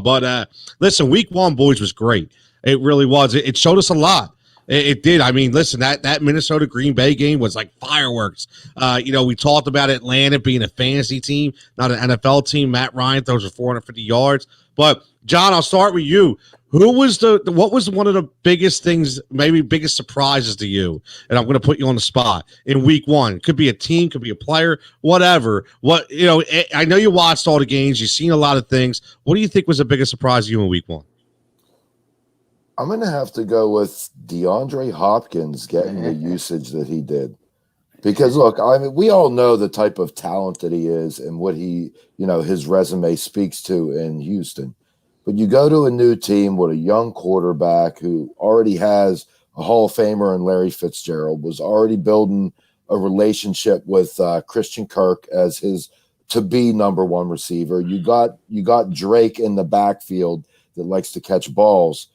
Speaker 2: But listen, week one, boys, was great. It really was. It showed us a lot. It did. I mean, listen, that Minnesota Green Bay game was like fireworks. We talked about Atlanta being a fantasy team, not an NFL team. Matt Ryan throws for 450 yards. But John, I'll start with you. What was one of the biggest things, maybe biggest surprises to you? And I'm going to put you on the spot in week one. Could be a team, could be a player, whatever. I know you watched all the games. You've seen a lot of things. What do you think was the biggest surprise to you in week one?
Speaker 5: I'm going to have to go with DeAndre Hopkins getting the usage that he did. Because, look, I mean, we all know the type of talent that he is and what his resume speaks to in Houston. But you go to a new team with a young quarterback who already has a Hall of Famer in Larry Fitzgerald, was already building a relationship with Christian Kirk as his to-be number one receiver. You got Drake in the backfield that likes to catch balls.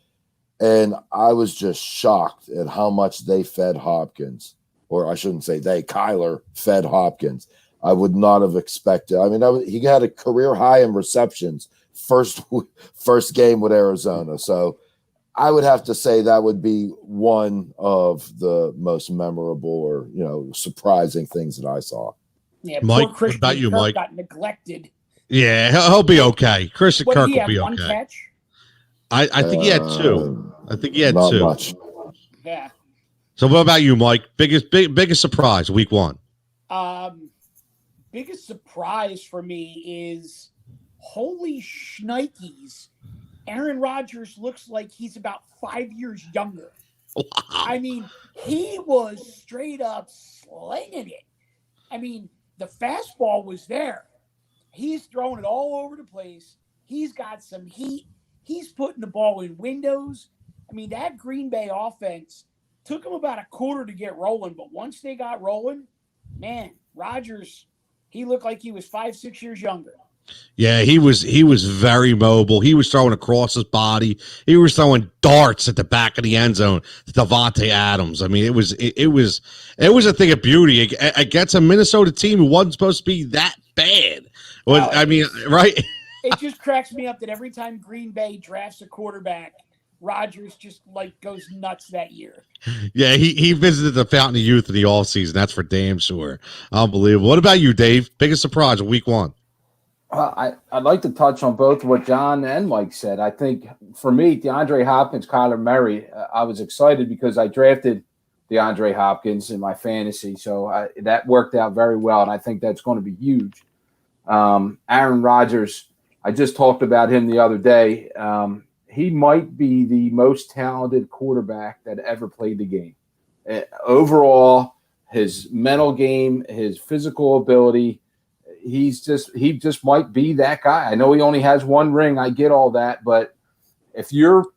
Speaker 5: And I was just shocked at how much they fed Hopkins. Or I shouldn't say they, Kyler fed Hopkins. I would not have expected. I mean, he had a career high in receptions first game with Arizona. So I would have to say that would be one of the most memorable or, surprising things that I saw.
Speaker 4: Yeah,
Speaker 2: Mike,
Speaker 4: poor Christian
Speaker 2: what about you,
Speaker 4: Kirk
Speaker 2: Mike?
Speaker 4: got neglected.
Speaker 2: Yeah, he'll be okay. Christian Kirk will be
Speaker 4: one
Speaker 2: okay.
Speaker 4: Catch?
Speaker 2: I think he had two. I think he had
Speaker 5: not
Speaker 2: two.
Speaker 5: Much.
Speaker 4: Yeah.
Speaker 2: So what about you, Mike? Biggest surprise week one?
Speaker 4: Biggest surprise for me is holy shnikes. Aaron Rodgers looks like he's about 5 years younger.
Speaker 2: Wow.
Speaker 4: I mean, he was straight up slinging it. I mean, the fastball was there. He's throwing it all over the place. He's got some heat. He's putting the ball in windows. I mean, that Green Bay offense took them about a quarter to get rolling, but once they got rolling, man, Rodgers, he looked like he was 5-6 years younger.
Speaker 2: Yeah, he was very mobile. He was throwing across his body. He was throwing darts at the back of the end zone to Davante Adams. I mean, it was a thing of beauty against a Minnesota team who wasn't supposed to be that bad. Right?
Speaker 4: It just cracks me up that every time Green Bay drafts a quarterback, Rodgers just goes nuts that year.
Speaker 2: Yeah, he visited the Fountain of Youth in the offseason. That's for damn sure. Unbelievable. What about you, Dave? Biggest surprise of week one?
Speaker 3: I'd like to touch on both what John and Mike said. I think for me, DeAndre Hopkins, Kyler Murray, I was excited because I drafted DeAndre Hopkins in my fantasy. So that worked out very well, and I think that's going to be huge. Aaron Rodgers, I just talked about him the other day. He might be the most talented quarterback that ever played the game. Overall, his mental game, his physical ability, he just might be that guy. I know he only has one ring. I get all that, but if you're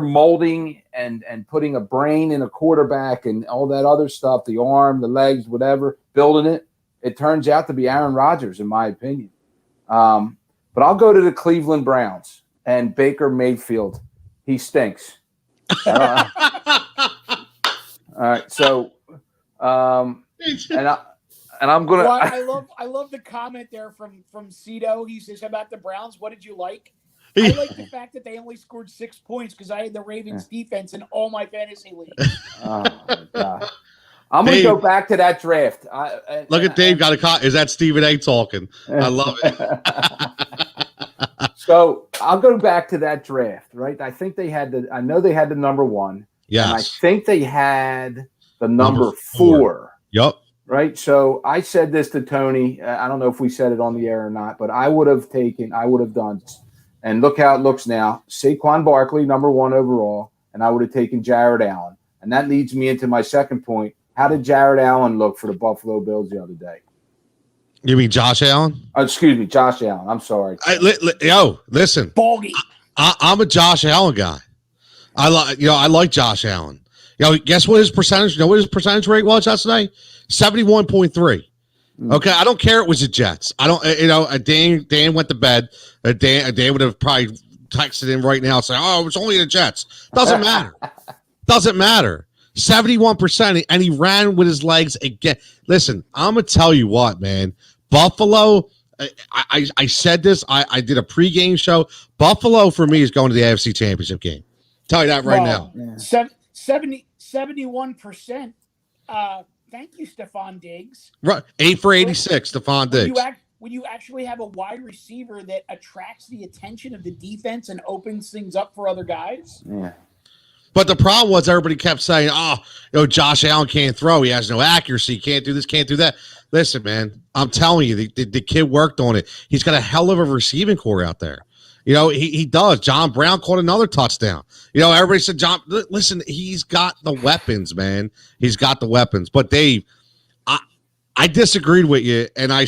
Speaker 3: molding and putting a brain in a quarterback and all that other stuff, the arm, the legs, whatever, building it, it turns out to be Aaron Rodgers, in my opinion. But I'll go to the Cleveland Browns and Baker Mayfield. He stinks. All right. So, and I'm gonna.
Speaker 4: Well, I love the comment there from Cito. He says, "How about the Browns? What did you like?" I like the fact that they only scored 6 points because I had the Ravens defense in all my fantasy leagues.
Speaker 3: Oh my God. I'm going to go back to that draft.
Speaker 2: Look at Dave got a call. Is that Stephen A talking? I love it.
Speaker 3: So I'll go back to that draft, right? I think they had I know they had the number one.
Speaker 2: Yes.
Speaker 3: And I think they had the number four.
Speaker 2: Yep.
Speaker 3: Right. So I said this to Tony. I don't know if we said it on the air or not, but I would have done, and look how it looks now. Saquon Barkley, number one overall, and I would have taken Jared Allen. And that leads me into my second point. How did Jared Allen look for the Buffalo Bills the other day?
Speaker 2: You mean Josh Allen?
Speaker 3: Excuse me, Josh Allen. I'm sorry.
Speaker 2: Listen.
Speaker 4: Bogey.
Speaker 2: I'm a Josh Allen guy. I like Josh Allen. Guess what his percentage? You know what his percentage rate was yesterday? 71.3. Okay, I don't care. It was the Jets. I don't. Dan went to bed. Dan would have probably texted him right now saying, "Oh, it's only the Jets." Doesn't matter. Doesn't matter. 71%, and he ran with his legs again. Listen, I'm gonna tell you what, man. Buffalo. I said this. I did a pregame show. Buffalo for me is going to the AFC Championship game. Tell you that right now.
Speaker 4: Yeah. 71%. Thank you, Stephon Diggs.
Speaker 2: Right, 8 for 86, Stephon Diggs.
Speaker 4: When you actually have a wide receiver that attracts the attention of the defense and opens things up for other guys.
Speaker 3: Yeah.
Speaker 2: But the problem was everybody kept saying, Josh Allen can't throw. He has no accuracy. Can't do this, can't do that. Listen, man, I'm telling you, the kid worked on it. He's got a hell of a receiving core out there. He does. John Brown caught another touchdown. Everybody said, listen, he's got the weapons, man. He's got the weapons. But Dave, I disagreed with you, and I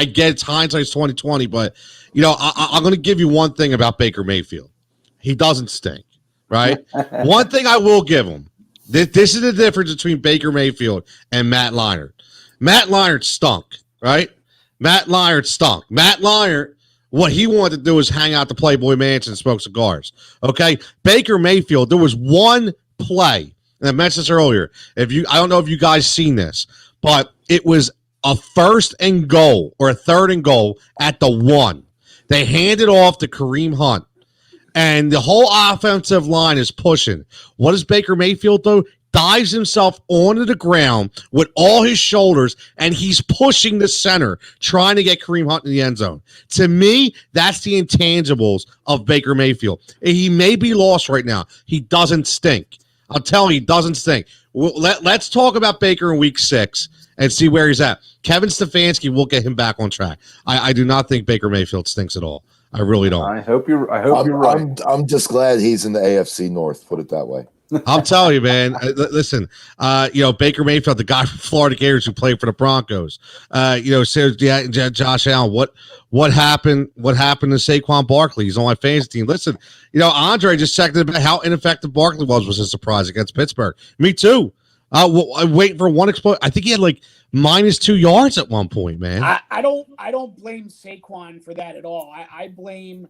Speaker 2: get it's hindsight's 2020, but I'm going to give you one thing about Baker Mayfield. He doesn't stink, right? One thing I will give him. This is the difference between Baker Mayfield and Matt Leinart. Matt Leinart stunk, right? Matt Leinart, what he wanted to do was hang out the Playboy Mansion and smoke cigars. Okay, Baker Mayfield. There was one play, and I mentioned this earlier. I don't know if you guys seen this, but it was a 1st and goal or a 3rd and goal at the 1. They handed off to Kareem Hunt, and the whole offensive line is pushing. What does Baker Mayfield do? Dives himself onto the ground with all his shoulders, and he's pushing the center, trying to get Kareem Hunt in the end zone. To me, that's the intangibles of Baker Mayfield. He may be lost right now. He doesn't stink. I'll tell you, he doesn't stink. Let's talk about Baker in week 6 and see where he's at. Kevin Stefanski will get him back on track. I do not think Baker Mayfield stinks at all. I really don't.
Speaker 3: I hope you're right.
Speaker 5: I'm just glad he's in the AFC North, put it that way.
Speaker 2: I'm telling you, man. Listen, Baker Mayfield, the guy from Florida Gators who played for the Broncos. Says Josh Allen. What happened? What happened to Saquon Barkley? He's on my fantasy team. Listen, Andre just checked about how ineffective Barkley was a surprise against Pittsburgh. Me too. I'm waiting for one explosion. I think he had like -2 yards at one point, man.
Speaker 4: I don't blame Saquon for that at all. I blame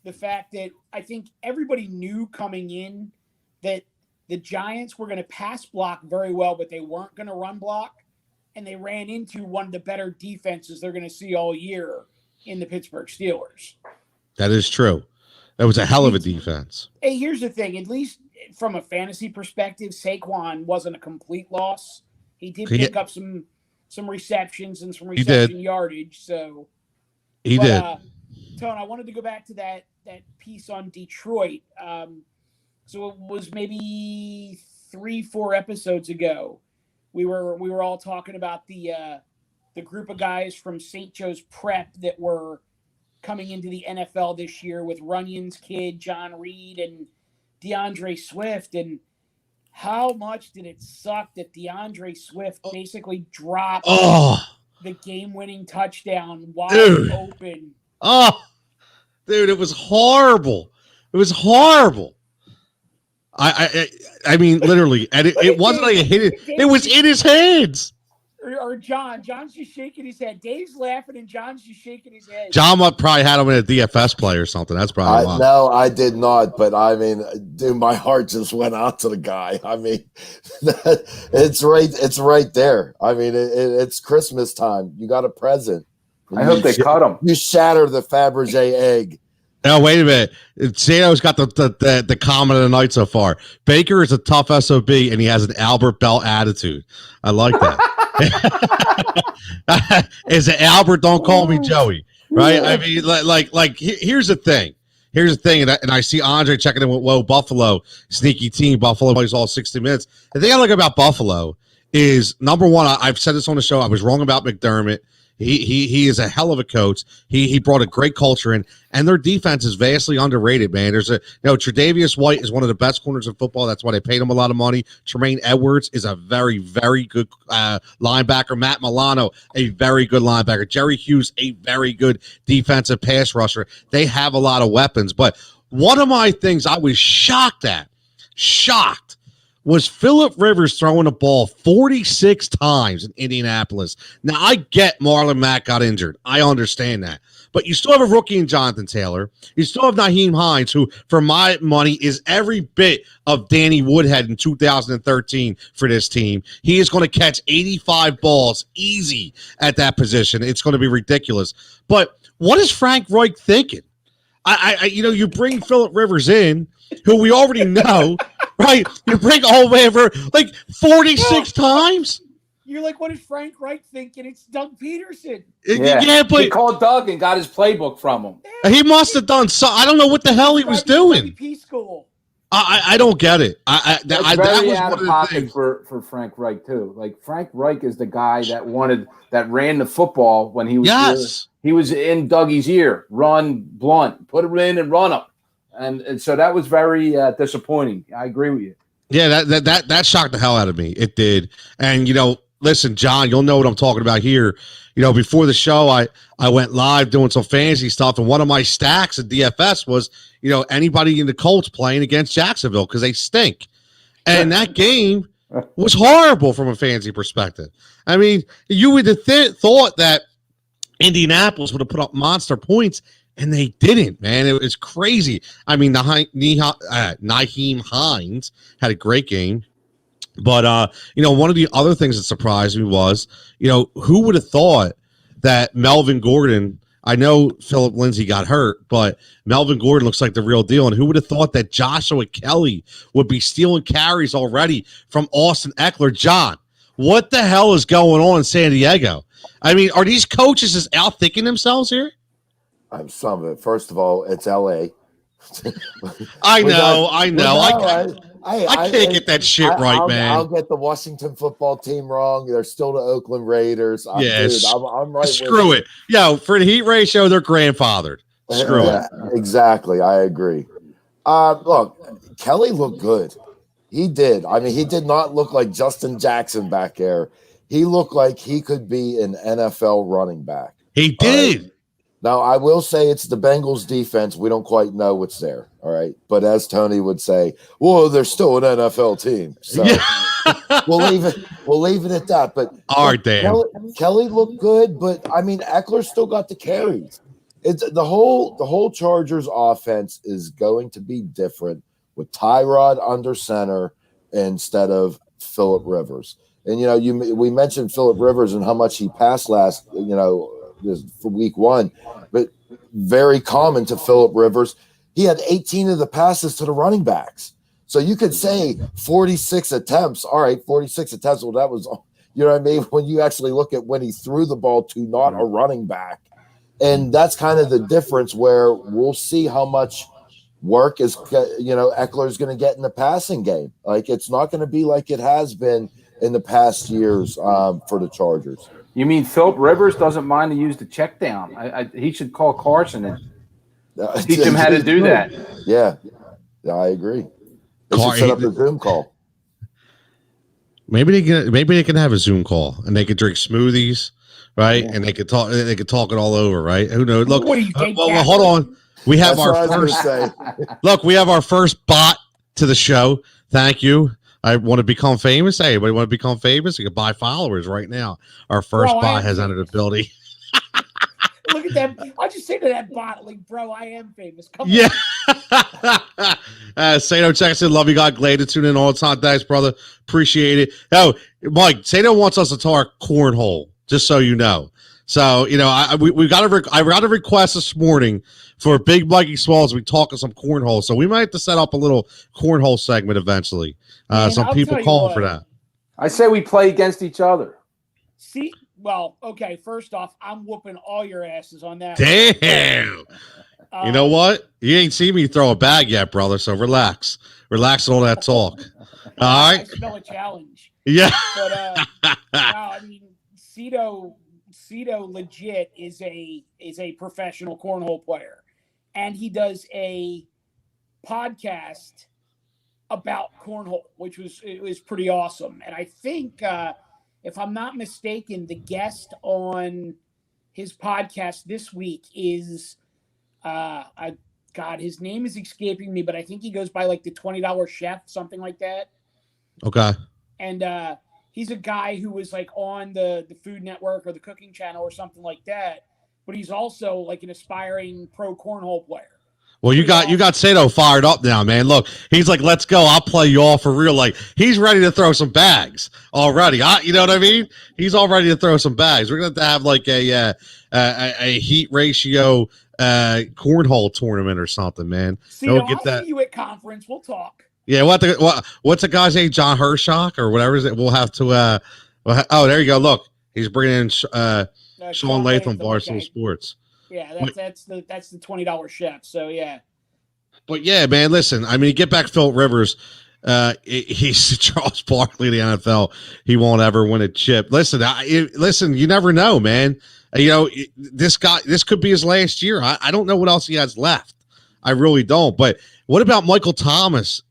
Speaker 4: the fact that I think everybody knew coming in that the Giants were going to pass block very well, but they weren't going to run block, and they ran into one of the better defenses they're going to see all year in the Pittsburgh Steelers.
Speaker 2: That is true. That was a hell of a defense.
Speaker 4: Hey, here's the thing. At least from a fantasy perspective, Saquon wasn't a complete loss. He did pick up some receptions and some reception yardage. So
Speaker 2: he did.
Speaker 4: Tone, I wanted to go back to that piece on Detroit. So it was maybe 3-4 episodes ago. We were all talking about the group of guys from St. Joe's Prep that were coming into the NFL this year with Runyon's kid, John Reed, and DeAndre Swift. And how much did it suck that DeAndre Swift basically dropped the game-winning touchdown wide open?
Speaker 2: Oh, dude, it was horrible. It was horrible. I mean, literally, and it wasn't like a hit. It was in his hands.
Speaker 4: Or John's just shaking his head. Dave's laughing, and John's just shaking his head.
Speaker 2: John probably had him in a DFS play or something. That's probably why.
Speaker 5: No, I did not. But I mean, dude, my heart just went out to the guy. I mean, it's right there. I mean, it's Christmas time. You got a present.
Speaker 3: I hope they cut him.
Speaker 5: You shatter the Fabergé egg.
Speaker 2: No, wait a minute. Sano's got the comment of the night so far. Baker is a tough SOB, and he has an Albert Bell attitude. I like that. Is it Albert? Don't call me Joey, right? I mean, like here's the thing. Here's the thing, and I see Andre checking in with Buffalo, sneaky team. Buffalo plays all 60 minutes. The thing I like about Buffalo is, number one, I've said this on the show. I was wrong about McDermott. He is a hell of a coach. He brought a great culture in, and their defense is vastly underrated, man. There's Tre'Davious White is one of the best corners in football. That's why they paid him a lot of money. Tremaine Edwards is a very, very good linebacker. Matt Milano, a very good linebacker. Jerry Hughes, a very good defensive pass rusher. They have a lot of weapons, but one of my things I was shocked was Phillip Rivers throwing the ball 46 times in Indianapolis. Now, I get Marlon Mack got injured. I understand that. But you still have a rookie in Jonathan Taylor. You still have Nyheim Hines, who, for my money, is every bit of Danny Woodhead in 2013 for this team. He is going to catch 85 balls easy at that position. It's going to be ridiculous. But what is Frank Reich thinking? You bring Phillip Rivers in, who we already know right? You break all the way over like 46 times.
Speaker 4: You're like, what is Frank Reich thinking? It's Doug Peterson.
Speaker 2: Yeah, but
Speaker 3: he called Doug and got his playbook from him.
Speaker 2: he must have done so. I don't know what the hell he was doing.
Speaker 4: School.
Speaker 2: I don't get it. That was
Speaker 3: out
Speaker 2: one
Speaker 3: of pocket for Frank Reich too. Like Frank Reich is the guy that ran the football when he was he was in Dougie's ear. Run Blunt, put him in and run him, and so that was very disappointing. I agree with you.
Speaker 2: Yeah, that shocked the hell out of me. It did, and listen, John, you'll know what I'm talking about here. Before the show, I went live doing some fantasy stuff, and one of my stacks at DFS was, anybody in the Colts playing against Jacksonville because they stink. And that game was horrible from a fantasy perspective. I mean, you would have thought that Indianapolis would have put up monster points, and they didn't, man. It was crazy. I mean, Nyheim Hines had a great game. But, one of the other things that surprised me was, who would have thought that Melvin Gordon, I know Philip Lindsay got hurt, but Melvin Gordon looks like the real deal. And who would have thought that Joshua Kelly would be stealing carries already from Austin Eckler? John, what the hell is going on in San Diego? I mean, are these coaches just out thinking themselves here?
Speaker 5: Some of it. First of all, it's L.A.
Speaker 2: I know. I can't get that shit right, man.
Speaker 5: I'll get the Washington football team wrong. They're still the Oakland Raiders. I'm right.
Speaker 2: Screw it. For the heat ratio, they're grandfathered. Screw it.
Speaker 5: Exactly. I agree. Look, Kelly looked good. He did. I mean, he did not look like Justin Jackson back there. He looked like he could be an NFL running back.
Speaker 2: He did.
Speaker 5: Right? Now, I will say it's the Bengals defense. We don't quite know what's there, all right? But as Tony would say, well, they're still an NFL team. So we'll leave it at that. But Kelly looked good, but, I mean, Eckler still got the carries. It's the whole Chargers offense is going to be different with Tyrod under center instead of Phillip Rivers. And, we mentioned Phillip Rivers and how much he passed last, for week one, but very common to Phillip Rivers. He had 18 of the passes to the running backs. So you could say 46 attempts. All right, 46 attempts. Well, that was, what I mean? When you actually look at when he threw the ball to not a running back. And that's kind of the difference where we'll see how much work Eckler is going to get in the passing game. Like, it's not going to be like it has been in the past years for the Chargers.
Speaker 3: You mean Philip Rivers doesn't mind to use the check down? He should call Carson and teach him how to do that.
Speaker 5: Yeah, I agree. They should set up a Zoom call.
Speaker 2: Maybe they can have a Zoom call and they could drink smoothies, right? Yeah. And they could talk. They could talk it all over, right? Who knows? Look, well, hold on. We have our first. Look, we have our first bot to the show. Thank you. I want to become famous. Hey, anybody want to become famous? You can buy followers right now. Our first bot has entered the building.
Speaker 4: Look at that. I'll just say to that bot, like, bro, I am famous. Come
Speaker 2: on. Sato Jackson, love you, God. Glad to tune in all the time. Thanks, brother. Appreciate it. Oh, Mike, Sato wants us to talk cornhole, just so you know. So, I got a request this morning for Big Mikey Smalls. We talking some cornhole. So we might have to set up a little cornhole segment eventually. Some people calling for that.
Speaker 3: I say we play against each other.
Speaker 4: See, well, okay. First off, I'm whooping all your asses on that.
Speaker 2: Damn. You know what? You ain't seen me throw a bag yet, brother. So relax on all that talk. All right.
Speaker 4: I smell a challenge.
Speaker 2: Yeah.
Speaker 4: But no, I mean, Cito legit is a professional cornhole player, and he does a podcast about cornhole, which was pretty awesome. And I think, if I'm not mistaken, the guest on his podcast this week is, his name is escaping me, but I think he goes by like the $20 Chef, something like that.
Speaker 2: Okay.
Speaker 4: And he's a guy who was like on the Food Network or the Cooking Channel or something like that. But he's also like an aspiring pro cornhole player.
Speaker 2: Well, you got Sato fired up now, man. Look, he's like, let's go. I'll play you all for real. Like, he's ready to throw some bags already. You know what I mean? He's all ready to throw some bags. We're going to have like a heat ratio cornhole tournament or something, man.
Speaker 4: See, I'll see you at conference. We'll talk.
Speaker 2: Yeah, what's the guy's name? John Hershock or whatever is it? We'll have to. There you go. Look, he's bringing in Sean Latham, Barstool Sports.
Speaker 4: Yeah, that's the $20 chef. So yeah.
Speaker 2: But yeah, man, listen. I mean, get back Philip Rivers. He's Charles Barkley of the NFL. He won't ever win a chip. Listen, you never know, man. This could be his last year. I don't know what else he has left. I really don't. But what about Michael Thomas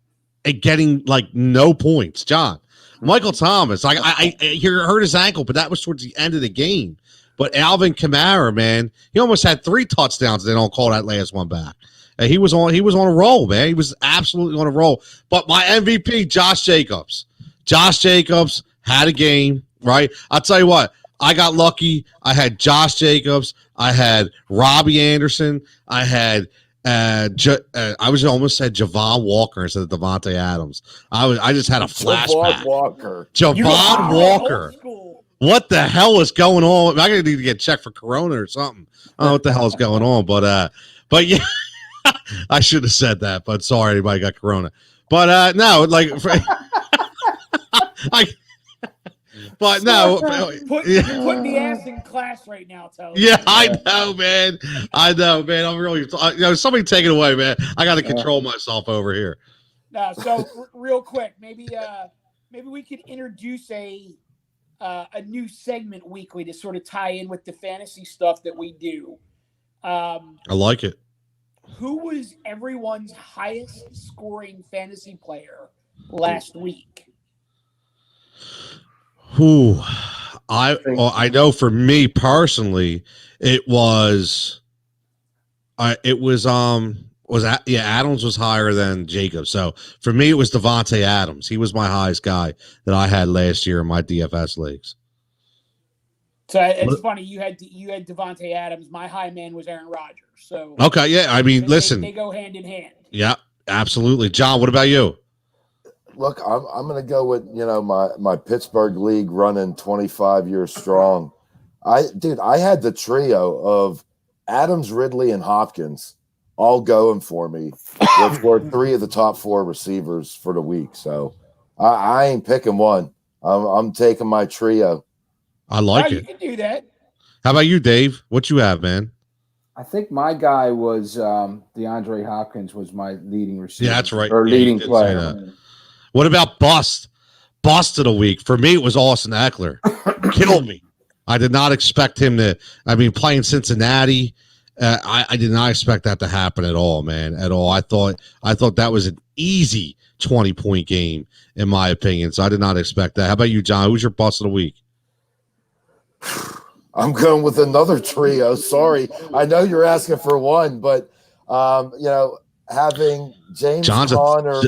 Speaker 2: getting like no points, John? Michael Thomas, I hurt his ankle, but that was towards the end of the game. But Alvin Kamara, man, he almost had 3 touchdowns. They don't call that last one back. He was on a roll, man. He was absolutely on a roll. But my MVP, Josh Jacobs. Josh Jacobs had a game, right? I'll tell you what. I got lucky. I had Josh Jacobs. I had Robbie Anderson. I had I almost said Javon Walker instead of Devontae Adams. I just had a flashback. Javon Walker. What the hell is going on? I need to get checked for corona or something. I don't know what the hell is going on, but yeah, I should have said that. But sorry, anybody got corona. But no, like, But no,
Speaker 4: you're putting the ass in class right now, Tony.
Speaker 2: Yeah, I know, man. I'm really, somebody take it away, man. I got to control myself over here.
Speaker 4: So real quick, maybe we could introduce a new segment weekly to sort of tie in with the fantasy stuff that we do.
Speaker 2: I like it.
Speaker 4: Who was everyone's highest scoring fantasy player last week?
Speaker 2: I know for me personally, Adams was higher than Jacobs. So for me, it was Devontae Adams. He was my highest guy that I had last year in my DFS leagues.
Speaker 4: So it's funny you had Devontae Adams. My high man was Aaron Rodgers. So
Speaker 2: okay, yeah. I mean, listen,
Speaker 4: they go hand in hand.
Speaker 2: Yeah, absolutely. John, what about you?
Speaker 5: Look, I'm going to go with my Pittsburgh league running 25 years strong. I had the trio of Adams, Ridley, and Hopkins all going for me, which were 3 of the top 4 receivers for the week. So I ain't picking one. I'm taking my trio.
Speaker 2: I like it.
Speaker 4: You can do that.
Speaker 2: How about you, Dave? What you have, man?
Speaker 3: I think my guy was DeAndre Hopkins was my leading receiver.
Speaker 2: Yeah, that's right.
Speaker 3: Or leading player.
Speaker 2: What about bust of the week? For me, it was Austin Eckler. Killed me. I did not expect him to. I mean, playing Cincinnati, I did not expect that to happen at all, man. At all. I thought that was an easy 20-point game, in my opinion. So I did not expect that. How about you, John? Who's your bust of the week?
Speaker 5: I'm going with another trio. Sorry, I know you're asking for one, but having James Conner.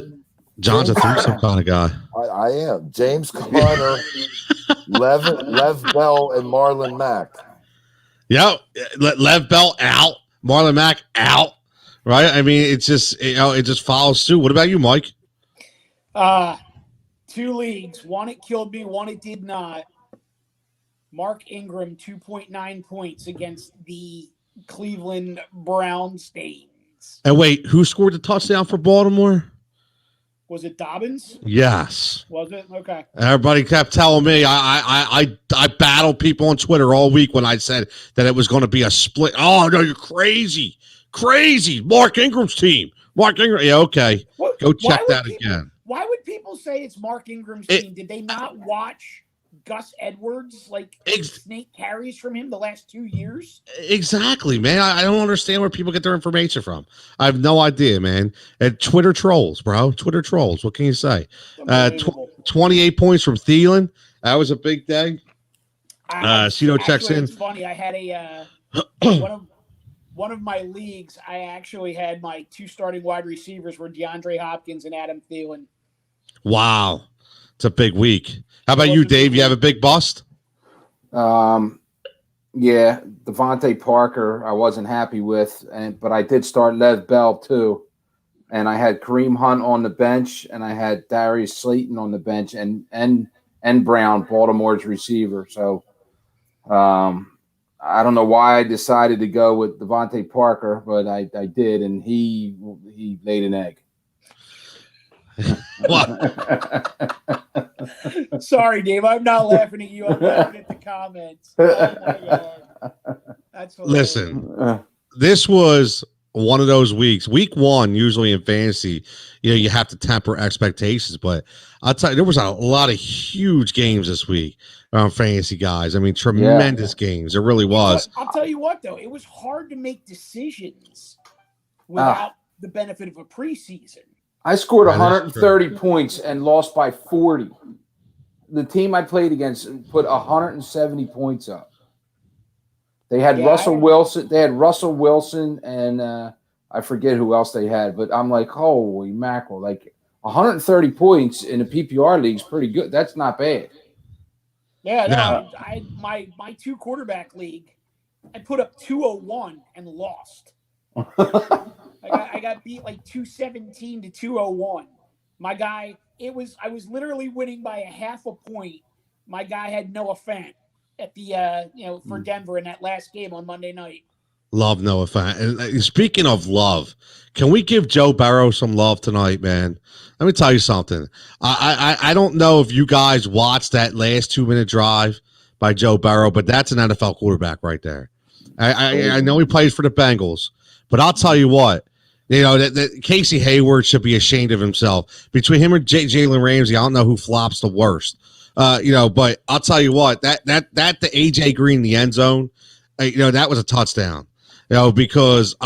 Speaker 2: John's a threesome kind of guy.
Speaker 5: I am. James Conner, Lev Bell, and Marlon Mack.
Speaker 2: Yep. Lev Bell out. Marlon Mack out. Right? I mean, it's just, it just follows suit. What about you, Mike?
Speaker 4: 2 leagues. One, it killed me. One, it did not. Mark Ingram, 2.9 points against the Cleveland Browns.
Speaker 2: And wait, who scored the touchdown for Baltimore?
Speaker 4: Was it Dobbins?
Speaker 2: Yes.
Speaker 4: Was it? Okay.
Speaker 2: Everybody kept telling me I battled people on Twitter all week when I said that it was going to be a split. Oh no, you're crazy. Mark Ingram's team. Mark Ingram. Yeah, okay. Go check that again.
Speaker 4: Why would people say it's Mark Ingram's team? Did they not watch Gus Edwards snake carries from him the last 2 years?
Speaker 2: Exactly, man. I don't understand where people get their information from. I have no idea, man. And Twitter trolls, bro. Twitter trolls. What can you say? 28 points from Thielen. That was a big day. Cito checks in.
Speaker 4: It's funny. I had a one of my leagues. I actually had my 2 starting wide receivers were DeAndre Hopkins and Adam Thielen.
Speaker 2: Wow, it's a big week. How about you, Dave? You have a big bust?
Speaker 3: Yeah, Devontae Parker I wasn't happy with, but I did start Lev Bell too. And I had Kareem Hunt on the bench, and I had Darius Slayton on the bench, and Brown, Baltimore's receiver. So I don't know why I decided to go with Devontae Parker, but I did, and he laid an egg.
Speaker 4: Sorry, Dave. I'm not laughing at you. I'm laughing at the comments. Oh my god, that's hilarious.
Speaker 2: Listen, this was one of those weeks. Week 1, usually in fantasy, you have to temper expectations. But I'll tell you, there was a lot of huge games this week around fantasy, guys. I mean, tremendous games. It really was.
Speaker 4: I'll tell you what, though, it was hard to make decisions without the benefit of a preseason.
Speaker 3: I scored 130 points and lost by 40. The team I played against put 170 points up. They had Russell Wilson. They had Russell Wilson and I forget who else they had. But I'm like, holy mackerel! Like 130 points in a PPR league is pretty good. That's not bad.
Speaker 4: Yeah, no, I my 2 quarterback league, I put up 201 and lost. I got beat like 217 to 201. My guy, I was literally winning by a half a point. My guy had Noah Fant at the for Denver in that last game on Monday night.
Speaker 2: Love Noah Fant. And speaking of love, can we give Joe Burrow some love tonight, man? Let me tell you something. I don't know if you guys watched that last 2-minute drive by Joe Burrow, but that's an NFL quarterback right there. I know he plays for the Bengals, but I'll tell you what. That Casey Hayward should be ashamed of himself. Between him and Jalen Ramsey, I don't know who flops the worst. But I'll tell you what, that the AJ Green in the end zone, that was a touchdown. Because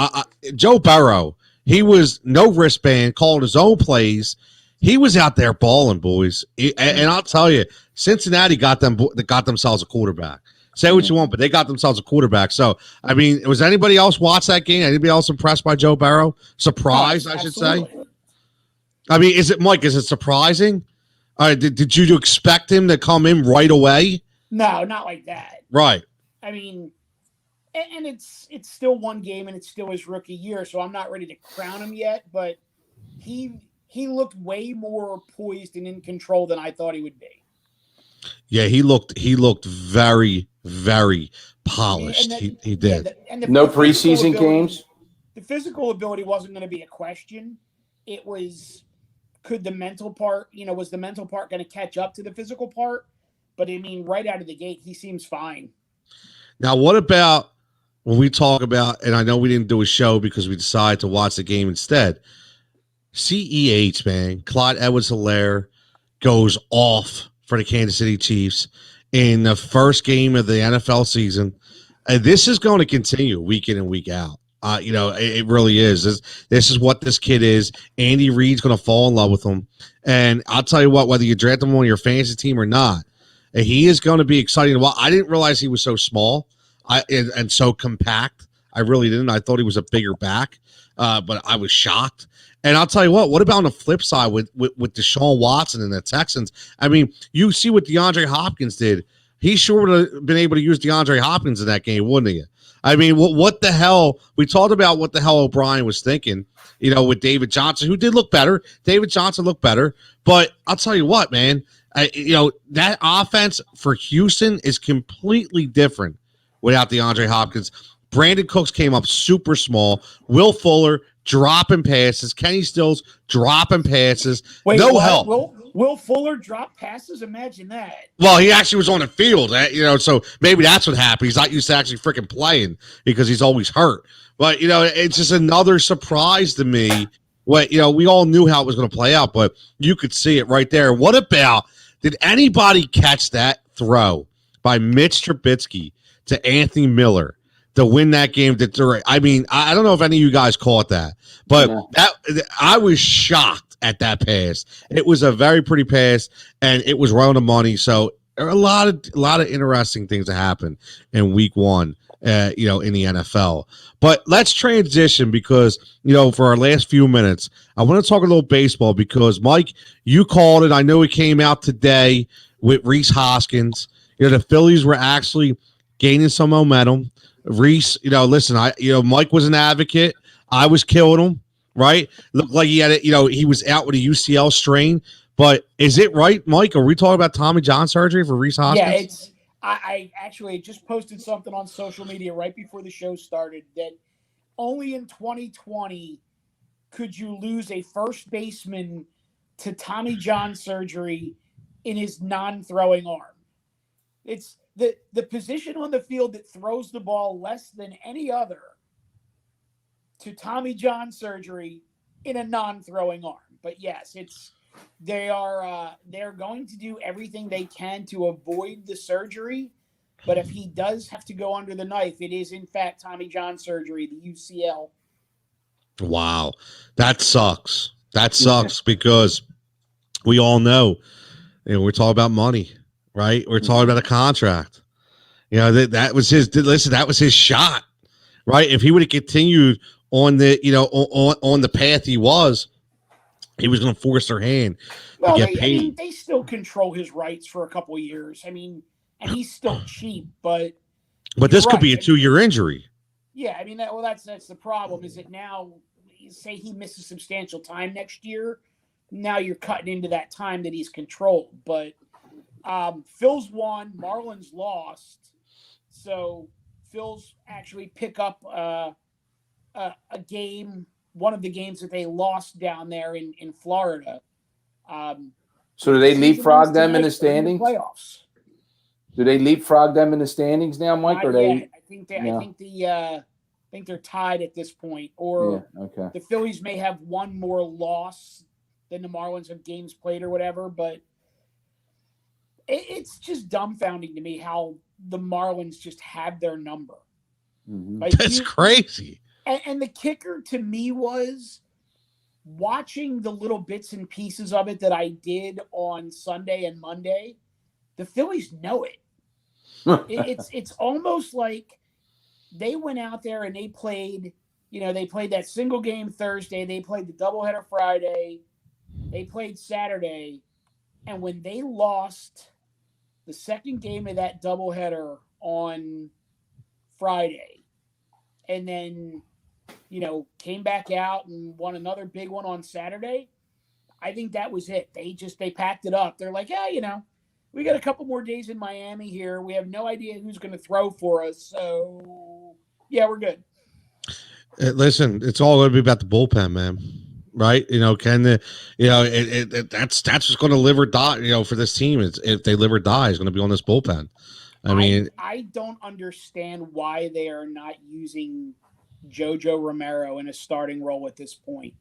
Speaker 2: Joe Burrow, he was no wristband, called his own plays. He was out there balling, boys. And I'll tell you, Cincinnati got themselves a quarterback. Say what you want, but they got themselves a quarterback. So, I mean, was anybody else watch that game? Anybody else impressed by Joe Burrow? Surprised, I should say. I mean, is it surprising? Did you expect him to come in right away?
Speaker 4: No, not like that.
Speaker 2: Right.
Speaker 4: I mean, and it's still one game, and it's still his rookie year, so I'm not ready to crown him yet. But he looked way more poised and in control than I thought he would be. Yeah,
Speaker 2: he looked very, very polished. He did.
Speaker 3: No preseason games.
Speaker 4: The physical ability wasn't going to be a question. It was, could the mental part, was the mental part going to catch up to the physical part? But I mean, right out of the gate, he seems fine.
Speaker 2: Now, what about when we talk about, and I know we didn't do a show because we decided to watch the game instead. CEH, man, Clyde Edwards-Helaire goes off for the Kansas City Chiefs in the first game of the NFL season. This is going to continue week in and week out. It really is. This is what this kid is. Andy Reid's going to fall in love with him. And I'll tell you what, whether you draft him on your fantasy team or not, he is going to be exciting. Well, I didn't realize he was so small and so compact. I really didn't. I thought he was a bigger back, but I was shocked. And I'll tell you what about on the flip side with Deshaun Watson and the Texans? I mean, you see what DeAndre Hopkins did. He sure would have been able to use DeAndre Hopkins in that game, wouldn't he? I mean, what the hell? We talked about what the hell O'Brien was thinking, with David Johnson, who did look better. David Johnson looked better. But I'll tell you what, man, that offense for Houston is completely different without DeAndre Hopkins. Brandon Cooks came up super small. Will Fuller dropping passes. Kenny Stills dropping passes.
Speaker 4: Wait,
Speaker 2: no help.
Speaker 4: Will Fuller drop passes? Imagine that.
Speaker 2: Well, he actually was on the field, so maybe that's what happened. He's not used to actually freaking playing because he's always hurt. But, it's just another surprise to me. We all knew how it was going to play out, but you could see it right there. What about, did anybody catch that throw by Mitch Trubisky to Anthony Miller to win that game? I mean, I don't know if any of you guys caught that, but I was shocked at that pass. It was a very pretty pass, and it was right on the money. So there are a lot of interesting things that happen in week 1, in the NFL. But let's transition because, for our last few minutes, I want to talk a little baseball because, Mike, you called it. I know it came out today with Rhys Hoskins. The Phillies were actually gaining some momentum. Rhys, listen, Mike was an advocate. I was killing him, right? Looked like he had it, he was out with a UCL strain. But is it right, Mike? Are we talking about Tommy John surgery for Rhys Hoskins?
Speaker 4: Yeah, I actually just posted something on social media right before the show started that only in 2020 could you lose a first baseman to Tommy John surgery in his non-throwing arm. It's the position on the field that throws the ball less than any other to Tommy John surgery in a non-throwing arm. But yes, they're going to do everything they can to avoid the surgery. But if he does have to go under the knife, it is in fact Tommy John surgery, the UCL.
Speaker 2: Wow, that sucks. That sucks because we all know, we're talking about money, right? We're talking about a contract. That was his. Listen, that was his shot, right? If he would have continued on the, on the path he was going to force their hand to get paid.
Speaker 4: I mean, they still control his rights for a couple of years. I mean, and he's still cheap, but
Speaker 2: this could be a 2-year injury.
Speaker 4: Yeah, I mean, that's the problem. Is that now, say he misses substantial time next year, now you're cutting into that time that he's controlled. But Phil's won, Marlins lost, so Phil's actually pick up a game, one of the games that they lost down there in Florida.
Speaker 3: So do they leapfrog them in the standings?
Speaker 4: Playoffs.
Speaker 3: Do they leapfrog them in the standings now, Mike?
Speaker 4: Not yet. I think they're tied at this point. Or the Phillies may have one more loss than the Marlins have games played or whatever. But it's just dumbfounding to me how the Marlins just have their number.
Speaker 2: Mm-hmm. That's crazy.
Speaker 4: And the kicker to me was watching the little bits and pieces of it that I did on Sunday and Monday. The Phillies know it. It's almost like they went out there and they played, they played that single game Thursday. They played the doubleheader Friday. They played Saturday. And when they lost the second game of that doubleheader on Friday, and then, came back out and won another big one on Saturday, I think that was it. They packed it up. They're like, we got a couple more days in Miami here. We have no idea who's going to throw for us. So, we're good.
Speaker 2: Listen, it's all going to be about the bullpen, man. Right? That's what's going to live or die, for this team. If they live or die, is going to be on this bullpen.
Speaker 4: I don't understand why they are not using Jojo Romero in a starting role at this point.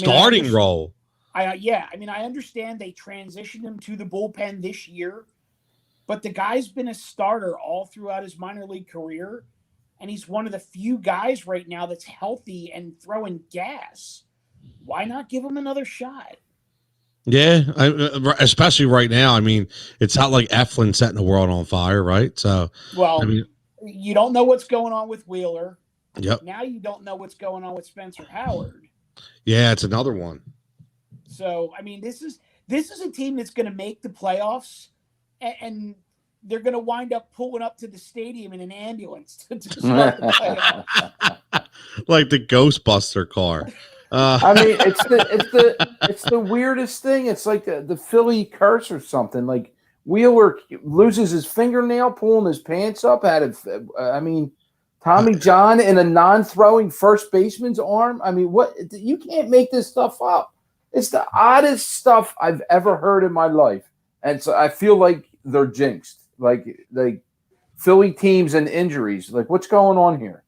Speaker 2: Role?
Speaker 4: I understand they transitioned him to the bullpen this year, but the guy's been a starter all throughout his minor league career, and he's one of the few guys right now that's healthy and throwing gas. Why not give him another shot?
Speaker 2: Yeah, especially right now. I mean, it's not like Eflin setting the world on fire, right? So,
Speaker 4: you don't know what's going on with Wheeler.
Speaker 2: Yep.
Speaker 4: Now you don't know what's going on with Spencer Howard.
Speaker 2: Yeah, it's another one.
Speaker 4: So, I mean, this is a team that's going to make the playoffs, and they're going to wind up pulling up to the stadium in an ambulance to start the playoffs.
Speaker 2: Like the Ghostbuster car.
Speaker 3: It's the weirdest thing. It's like the Philly curse or something. Like Wheeler loses his fingernail pulling his pants up. Tommy John in a non-throwing first baseman's arm. I mean, what? You can't make this stuff up. It's the oddest stuff I've ever heard in my life, and so I feel like they're jinxed. Like Philly teams and injuries. Like, what's going on here?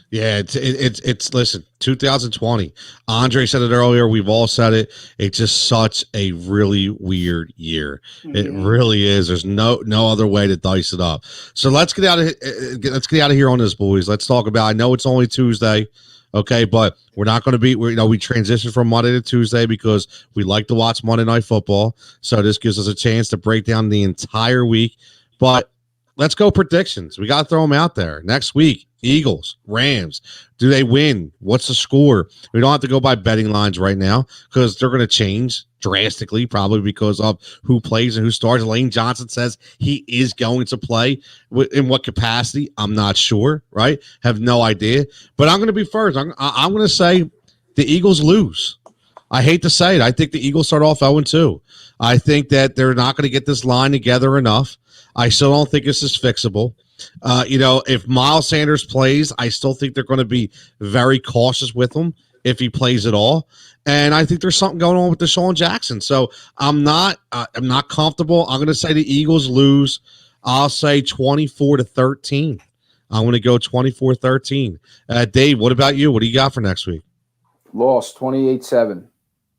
Speaker 2: Yeah, it's listen, 2020. Andre said it earlier. We've all said it. It's just such a really weird year. Mm-hmm. It really is. There's no other way to dice it up. So let's get out of here on this, boys. Let's talk about. I know it's only Tuesday, okay, but we're not going to be. We transitioned from Monday to Tuesday because we like to watch Monday Night Football. So this gives us a chance to break down the entire week. But let's go predictions. We got to throw them out there next week. Eagles, Rams, do they win? What's the score? We don't have to go by betting lines right now because they're going to change drastically, probably because of who plays and who starts. Lane Johnson says he is going to play. In what capacity? I'm not sure, right? Have no idea. But I'm going to be first. I'm going to say the Eagles lose. I hate to say it. I think the Eagles start off 0-2. I think that they're not going to get this line together enough. I still don't think this is fixable. If Miles Sanders plays, I still think they're going to be very cautious with him if he plays at all. And I think there's something going on with Deshaun Jackson. So I'm not comfortable. I'm going to say the Eagles lose. I'll say 24-13. I'm going to go 24-13. Dave, what about you? What do you got for next week?
Speaker 3: Lost 28-7.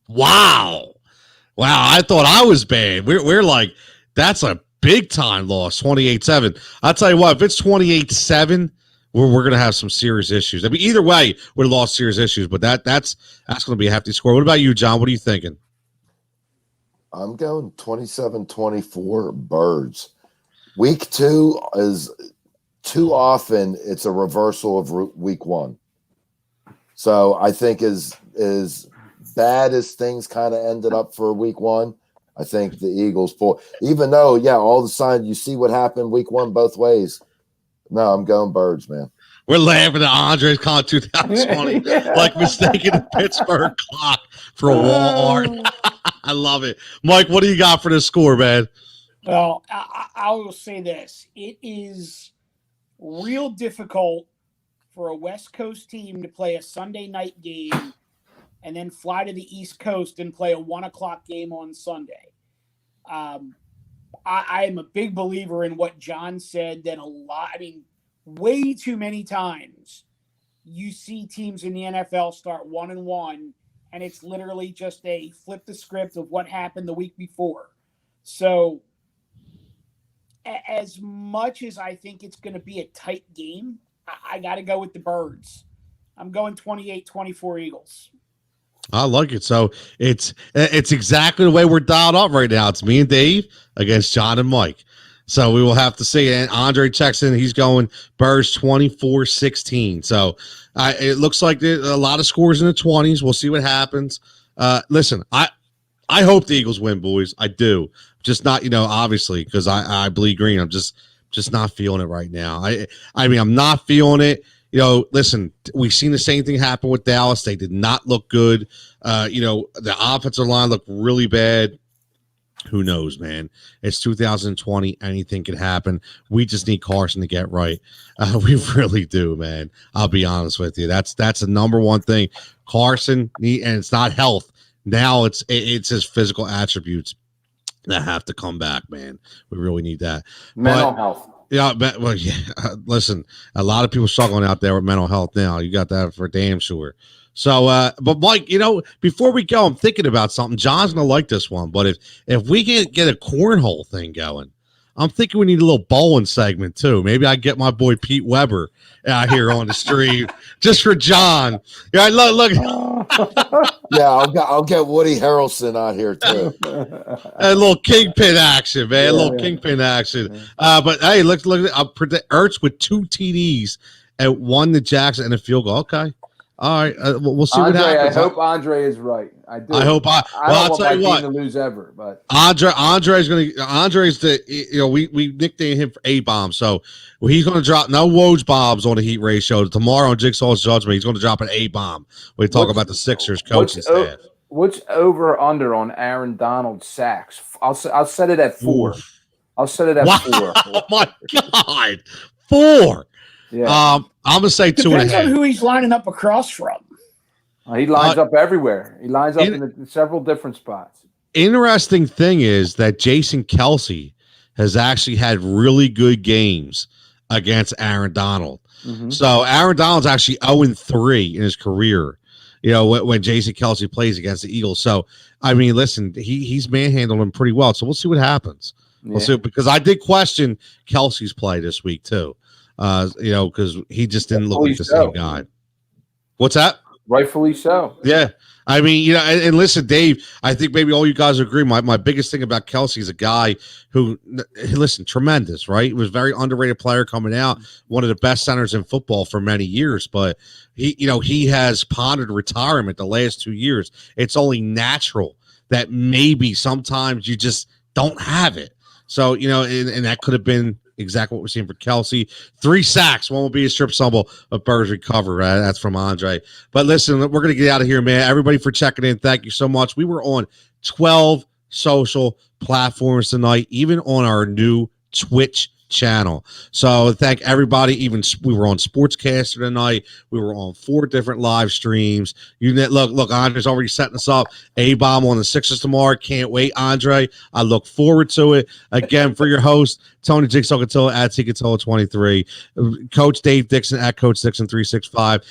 Speaker 2: Wow. I thought I was bad. We're like, that's a big time loss, 28-7. I'll tell you what, if it's 28-7, we're going to have some serious issues. I mean, either way, we're lost serious issues, but that's going to be a hefty score. What about you, John? What are you thinking?
Speaker 5: I'm going 27-24 Birds. Week 2 is too often it's a reversal of week 1. So I think as bad as things kind of ended up for week 1, I think the Eagles pull. Even though, all of a sudden you see what happened week 1 both ways. No, I'm going Birds, man.
Speaker 2: We're laughing at Andre's con 2020, like mistaking the Pittsburgh clock for a Walmart. I love it. Mike, what do you got for this score, man?
Speaker 4: Well, I will say this. It is real difficult for a West Coast team to play a Sunday night game and then fly to the East Coast and play a 1 o'clock game on Sunday. I am a big believer in what John said that way too many times you see teams in the NFL start 1-1, and it's literally just a flip the script of what happened the week before. So as much as I think it's going to be a tight game, I got to go with the Birds. I'm going 28-24 Eagles.
Speaker 2: I like it. So it's exactly the way we're dialed up right now. It's me and Dave against John and Mike. So we will have to see. And Andre checks in. He's going Birds 24-16. So it looks like a lot of scores in the 20s. We'll see what happens. Listen, I hope the Eagles win, boys. I do. Just not, obviously, because I bleed green. I'm just not feeling it right now. I mean, I'm not feeling it. Listen, we've seen the same thing happen with Dallas. They did not look good. The offensive line looked really bad. Who knows, man? It's 2020. Anything could happen. We just need Carson to get right. We really do, man. I'll be honest with you. That's the number one thing. Carson, and it's not health. Now it's his physical attributes that have to come back, man. We really need that.
Speaker 3: Mental health.
Speaker 2: Yeah, listen, a lot of people struggling out there with mental health now. You got that for damn sure. So, but Mike, before we go, I'm thinking about something. John's gonna like this one, but if we can get a cornhole thing going, I'm thinking we need a little bowling segment too. Maybe I get my boy Pete Weber out here on the street just for John. Yeah, look.
Speaker 5: I'll get Woody Harrelson out here too.
Speaker 2: A little kingpin action, man. A little kingpin action. But hey, look. I'll predict Ertz with 2 TDs and 1 to Jackson and a field goal. Okay. All right, we'll see what happens.
Speaker 3: I hope Andre is right. I do.
Speaker 2: I hope. I'll tell you what.
Speaker 3: To lose ever, but
Speaker 2: Andre's the we nicknamed him for A-bomb, so he's going to drop no Woj bombs on the Heat ratio tomorrow on Jigsaw's Judgment. He's going to drop an A-bomb. We talk about the Sixers coaching staff.
Speaker 3: What's over or under on Aaron Donald's sacks? I'll set it at 4. Oof. I'll set it at 4.
Speaker 2: Oh my God, 4.
Speaker 3: Yeah.
Speaker 2: I'm gonna say 2.5.
Speaker 4: Depends on who he's lining up across from.
Speaker 3: He lines up everywhere. He lines up in several different spots.
Speaker 2: Interesting thing is that Jason Kelce has actually had really good games against Aaron Donald. Mm-hmm. So Aaron Donald's actually 0-3 in his career. When Jason Kelce plays against the Eagles. So I mean, listen, he's manhandled him pretty well. So we'll see what happens. We'll see, because I did question Kelce's play this week too. Because he just didn't look like the same guy. What's that?
Speaker 3: Rightfully so.
Speaker 2: Yeah. I mean, and listen, Dave, I think maybe all you guys agree. My biggest thing about Kelce is a guy who, listen, tremendous, right? He was a very underrated player coming out, one of the best centers in football for many years, but he has pondered retirement the last 2 years. It's only natural that maybe sometimes you just don't have it. So, and that could have been exactly what we're seeing for Kelce. 3 sacks. One will be a strip fumble, but Birds recover. That's from Andre. But listen, we're going to get out of here, man. Everybody for checking in. Thank you so much. We were on 12 social platforms tonight, even on our new Twitch channel. So thank everybody. Even we were on Sportscaster tonight. We were on 4 different live streams. Look, Andre's already setting us up. A-Bomb on the Sixers tomorrow. Can't wait, Andre. I look forward to it. Again, for your host, Tony Jigsaw Cotillo at TCotillo23, Coach Dave Dixon at Coach Dixon 365,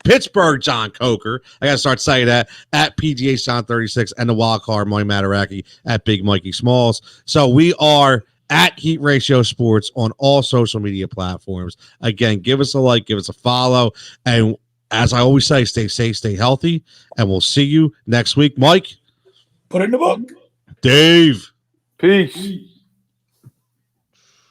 Speaker 2: Pittsburgh John Coker. I gotta start saying that at PGH John 36, and the wild card Mike Mataraki at Big Mikey Smalls. So we are at Heat Ratio Sports on all social media platforms. Again, give us a like, give us a follow, and as I always say, stay safe, stay healthy, and we'll see you next week. Mike,
Speaker 4: Put it in the book.
Speaker 2: Dave,
Speaker 3: Peace.